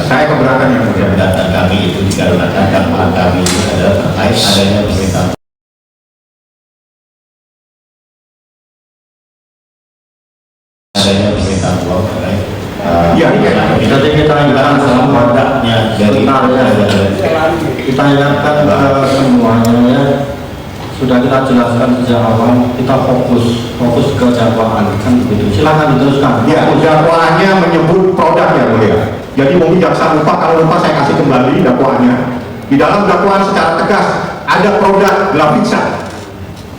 saya keberatan yang mulia. Keberatan kami itu dikarenakan dakwaan kami itu adalah terkait adanya permintaan uang terkait Jadi kita ingatkan sama produknya dari kita ingatkan semuanya ya. Sudah kita jelaskan sejak awal, kita fokus ke dakwaan kan begitu. Silakan diteruskan. Ya, dakwaannya menyebut produk yang mulia. Jadi mungkin jaksa lupa, kalau lupa saya kasih kembali dakwaannya. Di dalam dakwaan secara tegas ada produk Glavitsa.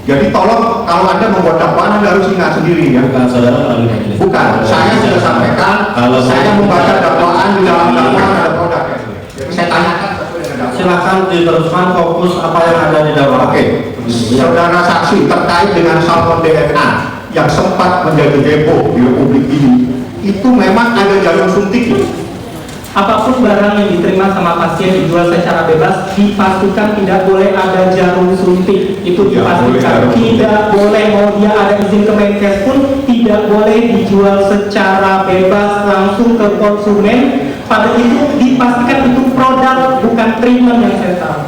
Jadi tolong kalau Anda membuat dakwaan Anda harus ingat sendiri ya. Bukan saudara melalui majelis. Bukan, saya sudah sampaikan. Kalau saya membaca dakwaan di dalam dakwaan ada produknya. Jadi saya tanyakan sesuai dengan dakwaan. Silakan diteruskan fokus apa yang ada di dakwaan. Oke, saudara saksi terkait dengan salmon DNA yang sempat menjadi heboh di Republik ini, itu memang ada jarum suntik. Apapun barang yang diterima sama pasien dijual secara bebas, dipastikan tidak boleh ada jarum suntik. Itu dipastikan tidak boleh, mau dia ada izin Kemenkes pun tidak boleh dijual secara bebas langsung ke konsumen. Pada itu dipastikan itu produk, bukan treatment yang saya tahu.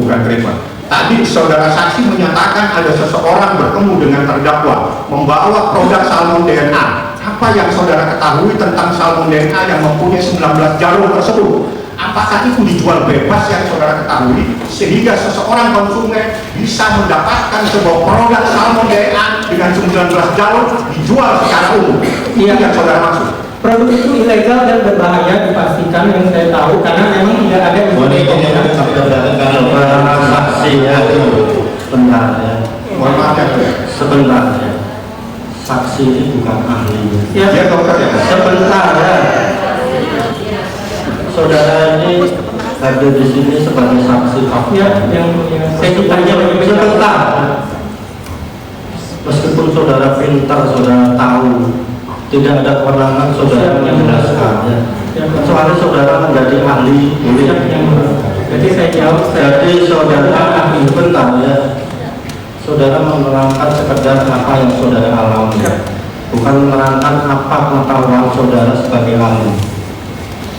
Bukan treatment. Tadi saudara saksi menyatakan ada seseorang bertemu dengan terdakwa membawa produk salmon DNA. Apa yang saudara ketahui tentang salmon DNA yang mempunyai 19 jarum tersebut? Apakah itu dijual bebas yang saudara ketahui sehingga seseorang konsumen bisa mendapatkan sebuah produk salmon DNA dengan 19 jarum dijual secara umum? Itu yang saudara maksud? Produk itu ilegal dan berbahaya dipastikan yang saya tahu karena memang tidak ada saksi ya, sebentar ya. Mohon maaf ya. Sebentar ya. Saksi ini bukan ahli. Ya, dokter ya. Sebentar ya. Saudara ini hadir di sini sebagai saksi fakta. Ya, yang saya ditanya sebentar. Meskipun saudara pintar, saudara tahu, tidak ada kewenangan saudara menjelaskan ya. Kecuali saudara menjadi ahli. Jadi saya jawab. Jadi saudara ahli bentar ya. Saudara menerangkan sekedar apa yang saudara alami, bukan menerangkan apa pengetahuan saudara sebagai ahli.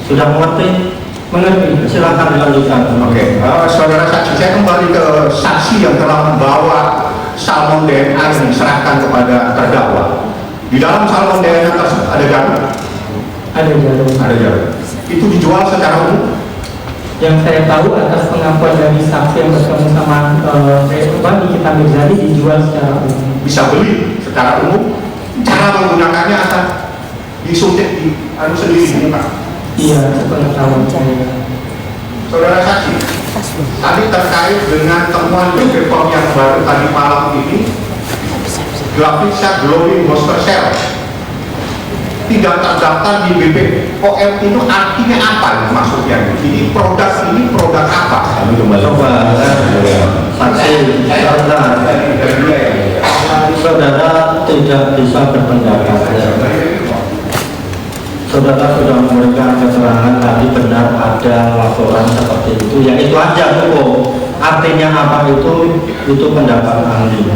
Sudah mengerti? Mengerti. Silakan dilanjutkan. Oke, saudara saksi, saya kembali ke saksi yang telah membawa salmon DNA yang diserahkan kepada terdakwa. Di dalam salmon DNA tersebut ada jarum? Ada jarum. Ada jarum. Itu dijual secara umum? Yang saya tahu atas pengakuan dari saksi yang bertemu sama Nikita Mirzani dijual secara umum. Bisa beli secara umum? Cara menggunakannya apa? disuntik di sendiri di muka. Iya, sepengetahuan saya. Saudara saksi, tadi terkait dengan temuan BPOM yang baru tadi malam ini, Glavitsa Glowing Booster Cell tidak terdaftar di BPOM itu artinya apa maksudnya? Ini produk apa? Kami kembali coba saksi saudara tidak bisa berpendapat. Saudara sudah memberikan keterangan tadi benar ada laporan seperti itu, ya itu aja cukup. Artinya apa itu pendapat ahli.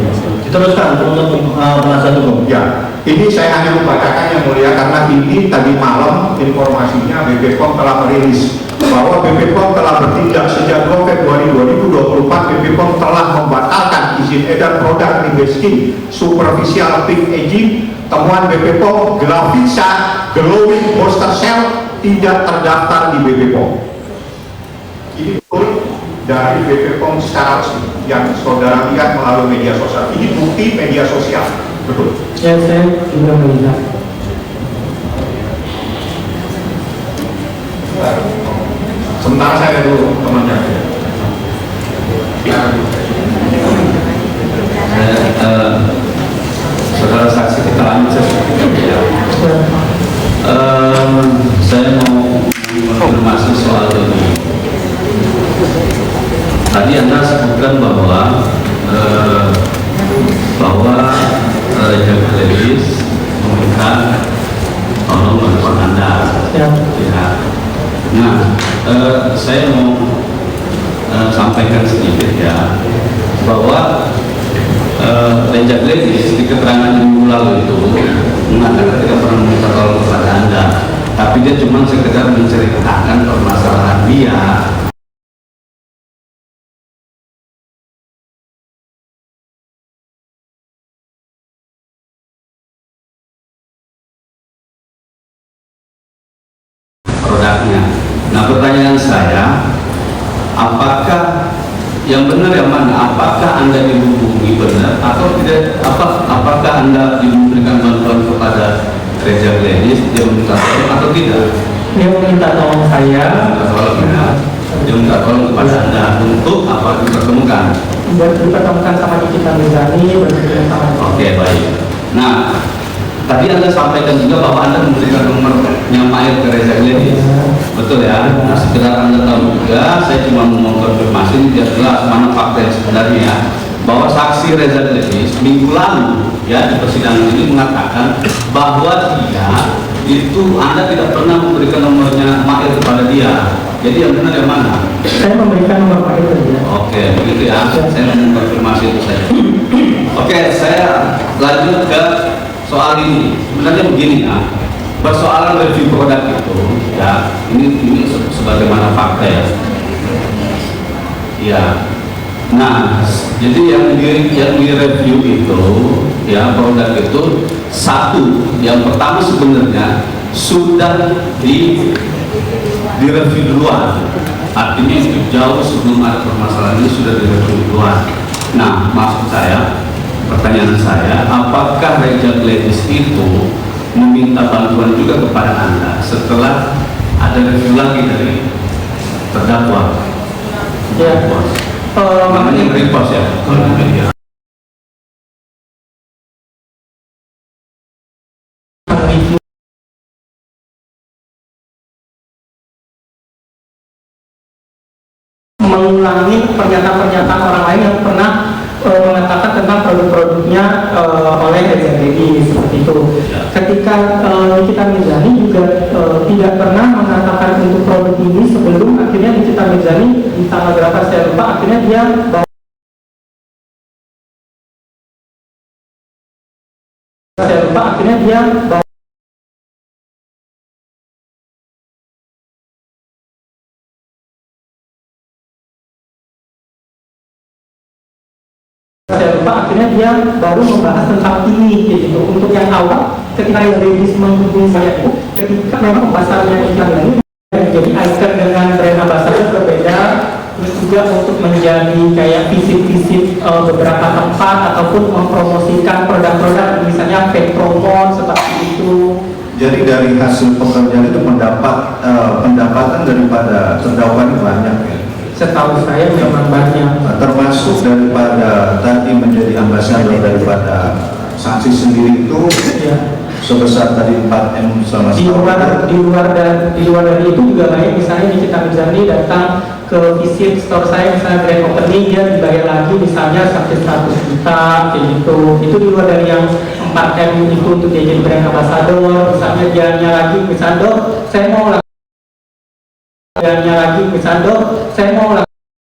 Diteruskan untuk penasihat hukum. Ya, ini saya hanya membacakan yang mulia karena ini tadi malam informasinya BPOM telah merilis bahwa BPOM telah bertindak sejak 2 Februari 2024. BPOM telah membatalkan izin edar produk Nibeskin superficial pink aging. Temuan BPOM Glavitsa Glowing Booster Cell tidak terdaftar di BPOM. Ini dari BPOM secara resmi yang saudara lihat melalui media sosial. Ini bukti media sosial, betul? Ya, saya juga melihat. Sementara saya dulu temannya. Saudara saksi kita lanjut ya. Saya mau konfirmasi soal ini. Tadi Anda sebutkan bahwa Raja Gladys meminta tolong bantuan Anda. Ya. Nah, saya mau sampaikan sedikit ya bahwa Raja Gladys di keterangan minggu lalu itu mengatakan tidak pernah meminta tolong kepada Anda, tapi dia cuma sekedar menceritakan permasalahan dia. Produknya. Nah, pertanyaan saya, apakah yang benar yang mana? Apakah Anda dihubungi benar atau tidak? Apakah Anda diberikan bantuan kepada Raja Gladys, dia meminta tolong atau tidak? Dia meminta tolong saya. Dia minta tolong kepada Anda untuk apa dipertemukan? Dipertemukan sama Nikita Mirzani, berbicara sama. Oke, baik. Nah, tadi Anda sampaikan juga bahwa Anda memberikan nomornya Mail ke Raja Gladys. Betul ya? Nah, sekedar Anda tahu juga, saya cuma mau konfirmasi biar jelas mana fakta yang sebenarnya, bahwa saksi Raja Gladys minggu lalu ya di persidangan ini mengatakan bahwa dia itu Anda tidak pernah memberikan nomornya Mail kepada dia. Jadi yang benar yang mana? Saya memberikan nomor Mail ke dia. Oke, begitu ya. Saya mau konfirmasi itu saja. Oke, saya lanjut ke soal ini. Sebenarnya begini ya, persoalan review produk itu ya, ini sebagaimana fakta ya. Ya. Nah, jadi yang di review itu ya produk itu satu, yang pertama sebenarnya sudah di review duluan. Artinya itu jauh sebelum ada permasalahan ini sudah di review duluan. Nah, maksud saya, pertanyaan saya, apakah Raja Gladys itu meminta bantuan juga kepada Anda setelah ada review lagi dari terdakwa? Ya, namanya repost ya kalau media. Mengulangi pernyataan-pernyataan orang lain yang pernah mengatakan tentang produk-produknya oleh Raja Gladys seperti itu. Ketika Nikita Mirzani juga tidak pernah mengatakan untuk produk ini sebelum akhirnya Nikita Mirzani di tanggal berapa saya lupa, akhirnya dia bawa akhirnya dia baru membahas tentang ini gitu. Untuk yang awal ketika yang Gladys menghubungi saya itu ketika memang pasarnya iklan ini jadi icon dengan brand ambassador berbeda, terus juga untuk menjadi kayak visit-visit beberapa tempat ataupun mempromosikan produk-produk misalnya paid promote seperti itu. Jadi dari hasil pekerjaan itu pendapatan daripada terdakwa ini banyak ya. Setahu saya memang banyak. Termasuk daripada tadi menjadi ambasador daripada saksi sendiri itu Ya. sebesar tadi 4M selama Di luar dari itu juga banyak. Misalnya Nikita Mirzani datang ke visit store saya, misalnya grand opening, dia dibayar lagi misalnya sampai 100 juta kayak gitu. Itu di luar dari yang 4M itu untuk dia jadi brand ambassador. Misalnya dianya lagi, misalnya dok, saya mau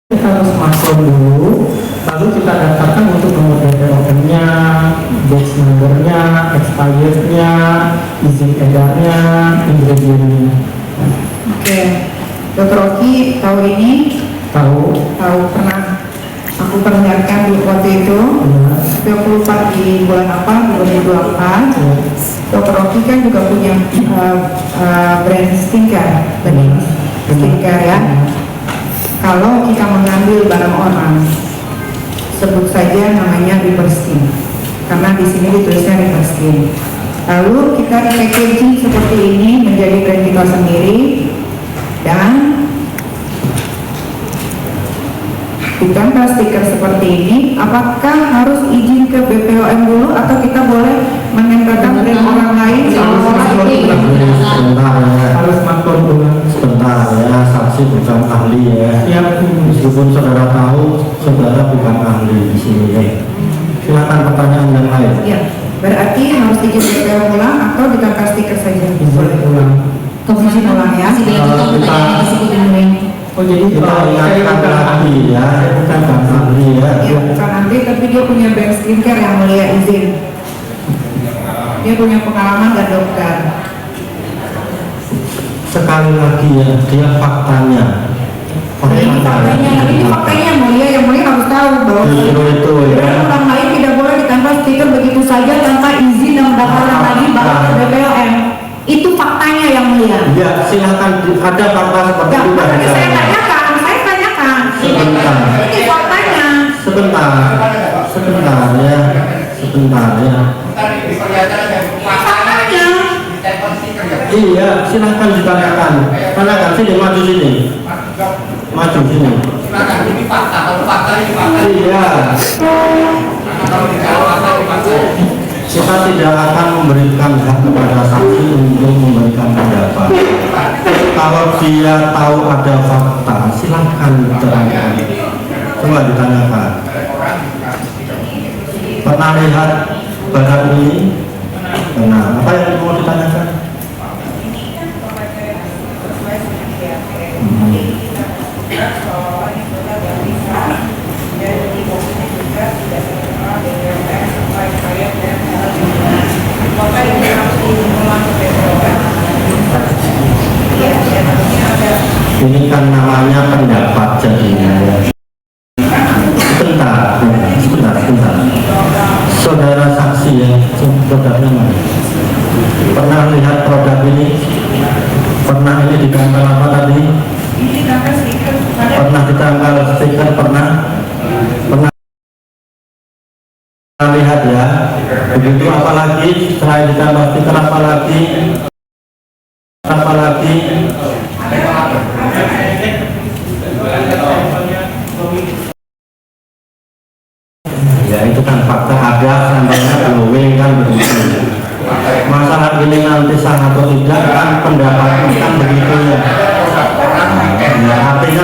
kita harus masuk dulu, lalu kita daftarkan untuk nomor BPOM-nya, batch number-nya, expired-nya, izin edarnya, ingredientnya. Oke, Dr. Oki tahu ini? Tahu Pernah aku perlihatkan di waktu itu. Tapi aku lupa di bulan apa, 2024. Dr. Oki kan juga punya brand skincare, skincare ya. Kalau kita mengambil barang orang, sebut saja namanya River Skin, karena di sini ditulisnya River Skin. Lalu kita packaging seperti ini menjadi brand kita sendiri dan ditempel stiker seperti ini. Apakah harus izin ke BPOM dulu atau kita boleh menempelkan brand orang lain? Harus makhluk sebentar ya, saksi bukan ahli ya. Meskipun saudara tahu, saudara bukan ahli di sini ya. Silakan pertanyaan yang lain. Ya, berarti harus izin BPOM ulang atau ditempel stiker saja? Boleh ulang. Izin ulang ya. Oh jadi Kita ingatkan lagi ya, bukan ahli ya. Ya, bukan ahli, tapi dia punya brand skincare yang mulia, izin. Dia punya pengalaman dan dokter. Sekali lagi ya, dia faktanya. Ini faktanya yang mulia harus tahu bahwa Justru itu ya. brand orang lain tidak boleh ditempel stiker begitu saja tanpa izin dan pendaftaran tadi bahwa ke BPOM. Itu faktanya yang mulia. Ya, silakan ada fakta seperti itu. Makanya saya tanyakan. Sebentar. Ini faktanya. Sebentar ya. Faktanya. Iya, silakan ditanyakan. Tanyakan sini, maju sini. Silakan, ini fakta. Kalau fakta ini fakta. Iya. Kita tidak akan memberikan hak kepada saksi untuk memberikan pendapat. Kalau dia tahu ada fakta, silakan diterangkan. Coba ditanyakan. Pernah lihat barang ini? Pernah. Apa yang mau ditanyakan? Ini kan namanya pendapat jadinya. Sebentar. Saudara saksi ya, produknya mana? Pernah lihat produk ini? Pernah ini ditempel apa tadi? Pernah ditempel stiker? Pernah lihat ya? Begitu apalagi setelah ditempel stiker apalagi? Ya itu kan fakta ada, sambalnya glowing kan begitu. Masalah ini nanti sah atau tidak kan pendapatnya kan begitu ya. Ya artinya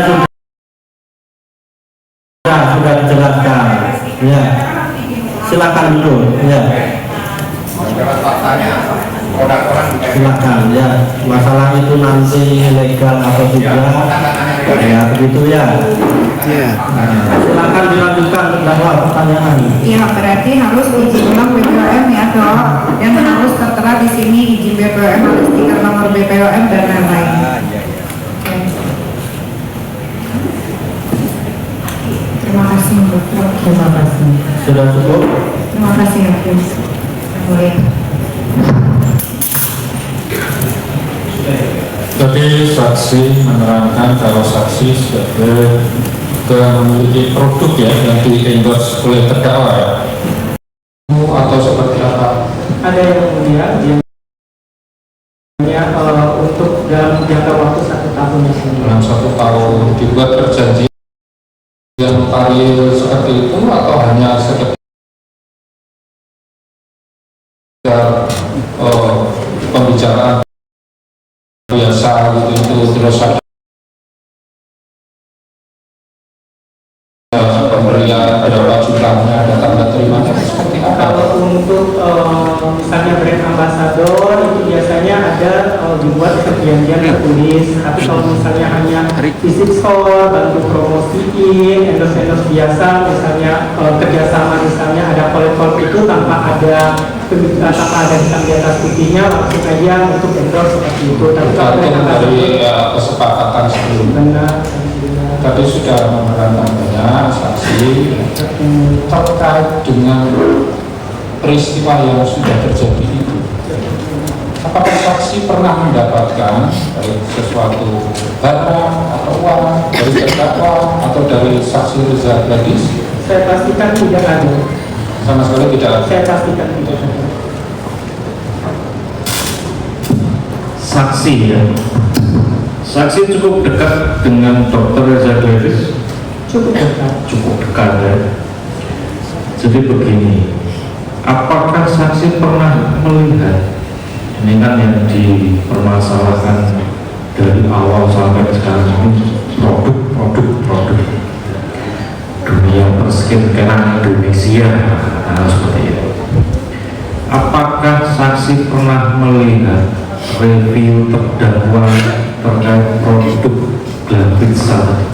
sudah dijelaskan. Ya silakan dulu ya. Silakan ya. Masalah itu nanti legal atau tidak ya begitu ya. Silakan dilanjutkan terdakwa pertanyaan. Iya, berarti harus izin ulang BPOM ya dok, dan harus tertera di sini izin BPOM, harus stiker nomor BPOM dan lain-lain. Terima kasih dokter. Terima kasih. Sudah cukup? Terima kasih Hakim. Boleh. Tadi saksi menerangkan kalau saksi sebagai memiliki produk ya yang di-endorse oleh terdakwa ya, atau seperti apa? Ada yang mulia, dalam jangka waktu 1 tahun ya. Dalam 1 tahun dibuat perjanjian notarial seperti itu atau hanya sekedar pembicaraan biasa gitu terus ada pemberian berapa jumlahnya, ada tanda terimanya seperti apa? Kalau untuk misalnya brand ambassador itu biasanya ada dibuat perjanjian tertulis, tapi kalau misalnya hanya visit store, bantu promosiin, endorse biasa, misalnya kerjasama misalnya ada collab itu tanpa ada hitam di atas putihnya, langsung aja untuk endorse seperti itu. Tapi kalau dari kesepakatan sebelumnya tadi sudah menerangkan banyak saksi terkait dengan peristiwa yang sudah terjadi itu. Apakah saksi pernah mendapatkan baik sesuatu barang atau uang dari terdakwa atau dari saksi Reza Gladys? Saya pastikan tidak ada. Sama sekali tidak ada. Saya pastikan tidak ada. Saksi ya. Saksi cukup dekat dengan Dr. Reza Gladys? Cukup dekat. Cukup dekat ya. Jadi begini, apakah saksi pernah melihat, ini kan yang dipermasalahkan dari awal sampai sekarang ini, produk dunia perskincarean Indonesia, nah, seperti itu. Apakah saksi pernah melihat review terdakwa terkait produk Glavitsa?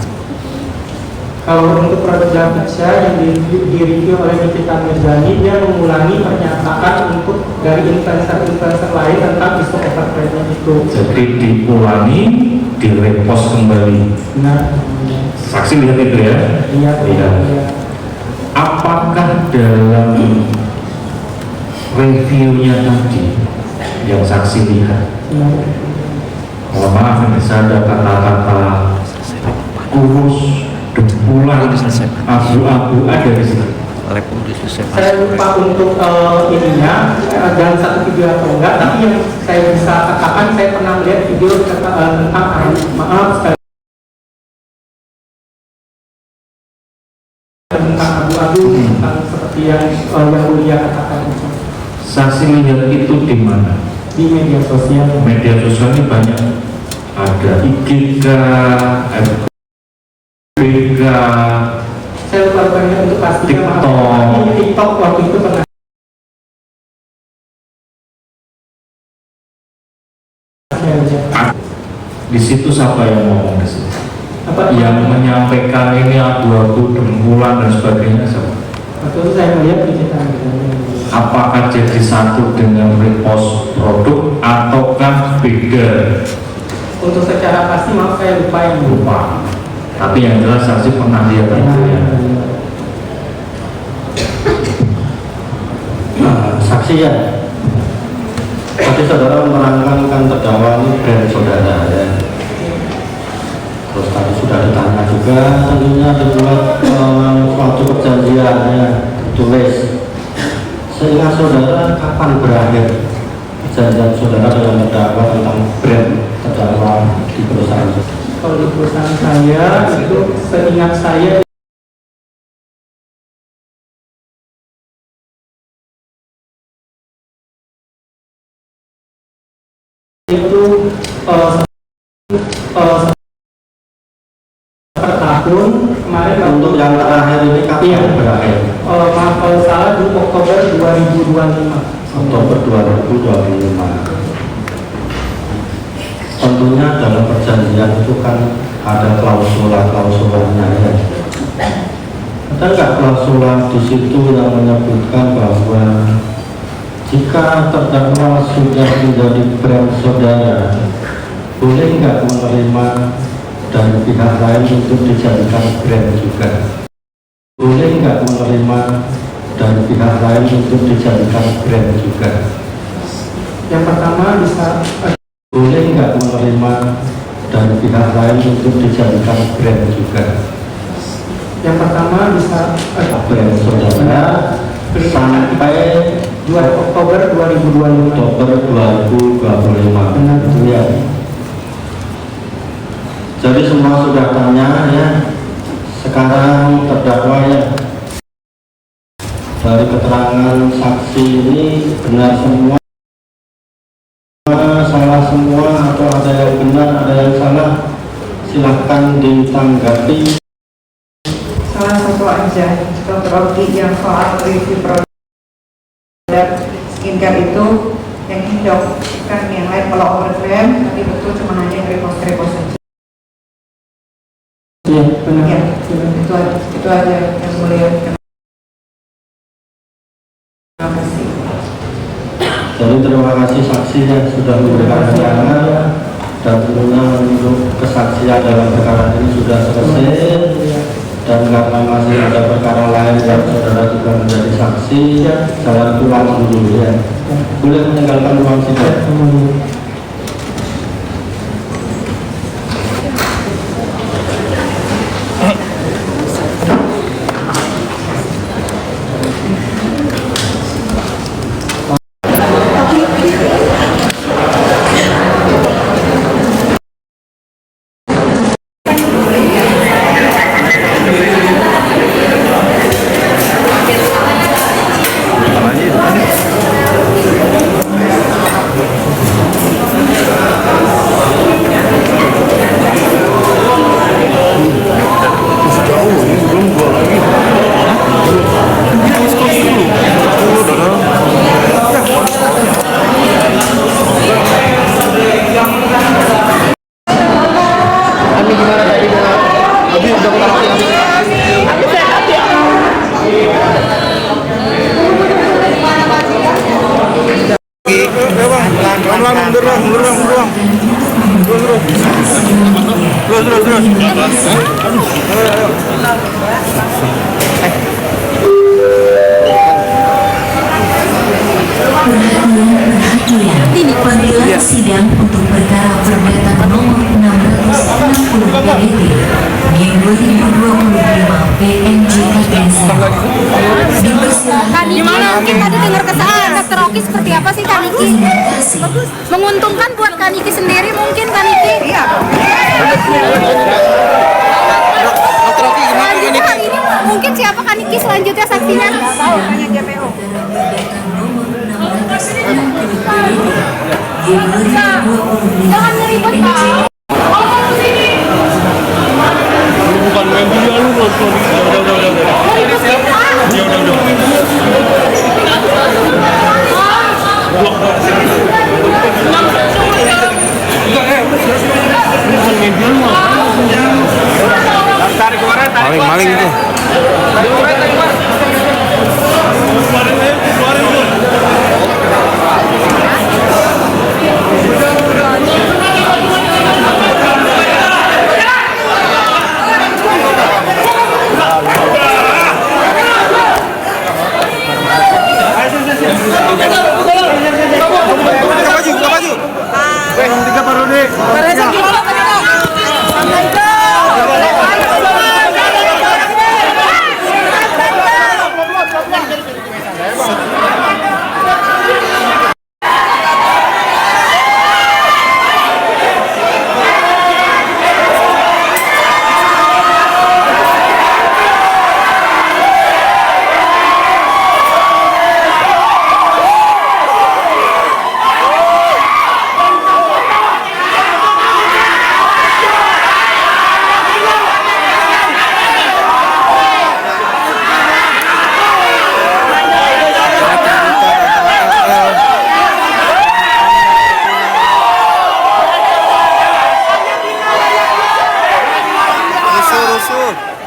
Kalau untuk produk Glavitsa yang direview oleh Nikita Mirzani, dia mengulangi pernyataan untuk dari influencer lain tentang isu overtrade itu. Jadi diulangi, direpost kembali. Nah, saksi lihat itu ya? Iya. Apakah dalam reviewnya tadi yang saksi lihat, mohon maaf ini saya ada kata-kata kurus, dempulan, abu-abu ada di sini. saya lupa untuk ininya dalam satu video atau enggak, tapi yang saya bisa katakan saya pernah melihat video tentang maaf sekali tentang abu-abu, tentang seperti yang Mulia katakan. Saksi lihat itu di mana? Di media sosial. Media sosial ini banyak, ada IGK, FBK, saya lupa untuk pastikan TikTok waktu itu pernah. Di situ siapa yang ngomong di situ? Yang menyampaikan ini abu-abu, dempulan dan sebagainya siapa? Waktu itu saya melihat di kita. Apakah jadi satu dengan repost produk ataukah beda? Untuk secara pasti maaf saya lupa yang lupa. Tapi yang jelas saksi pernah lihat itu ya. Saksi ya. Tadi saudara menerangkan kan terdakwa ini brand saudara ya. Terus tadi sudah ditanya juga tentunya dibuat suatu perjanjian ya, tulis. Seingat saudara kapan berakhir perjanjian saudara dengan terdakwa tentang brand terdakwa di perusahaan? Kalau di perusahaan saya itu seingat saya itu per tahun kemarin. Untuk yang terakhir ini kapan berakhir? Maaf kalau salah di Oktober 2025. Oktober 2025. Tentunya dalam perjanjian itu kan ada klausula-klausulanya ya. Ada nggak klausula di situ yang menyebutkan bahwa jika terdakwa sudah menjadi brand saudara, boleh nggak menerima dari pihak lain untuk dijadikan brand juga? Boleh nggak menerima dari pihak lain untuk dijadikan brand juga? Yang pertama bisa boleh nggak menerima dari pihak lain untuk dijadikan brand juga? Yang pertama bisa brand saudara sampai 2 Oktober 2025. Oktober 2025. Benar. Itu ya. Jadi semua sudah tanya ya. Sekarang terdakwa ya. Dari keterangan saksi ini benar semua, salah semua, atau ada yang benar, ada yang salah? Silahkan ditanggapi. Salah satu aja, Dr. Oki, yang soal review produk skincare itu yang ini dok, kan yang lain kalau overclaim tapi betul cuma hanya repost saja. Iya, benar. Ya, itu aja yang mulia. Terima kasih. Jadi terima kasih saksi yang sudah memberikan keterangan dan tentunya untuk kesaksian dalam perkara ini sudah selesai, dan karena masih ada perkara lain yang saudara juga menjadi saksi, saya pulang dulu ya. Boleh meninggalkan ruang sidang. Panggilan sidang untuk perkara perdata nomor 660 PDT Ming 2025 PNJ Gimana mungkin tadi dengar kesaksian Dr. Oki seperti apa sih Kak Niki? Menguntungkan buat Kak Niki sendiri mungkin Kak Niki? Iya. Dr. Oki gimana ini? Mungkin siapa Kak Niki selanjutnya saksinya? Nggak tahu, hanya JPO. Jangan ribet Pak. Bukan main video lu nonton. Maling itu. Rusuh.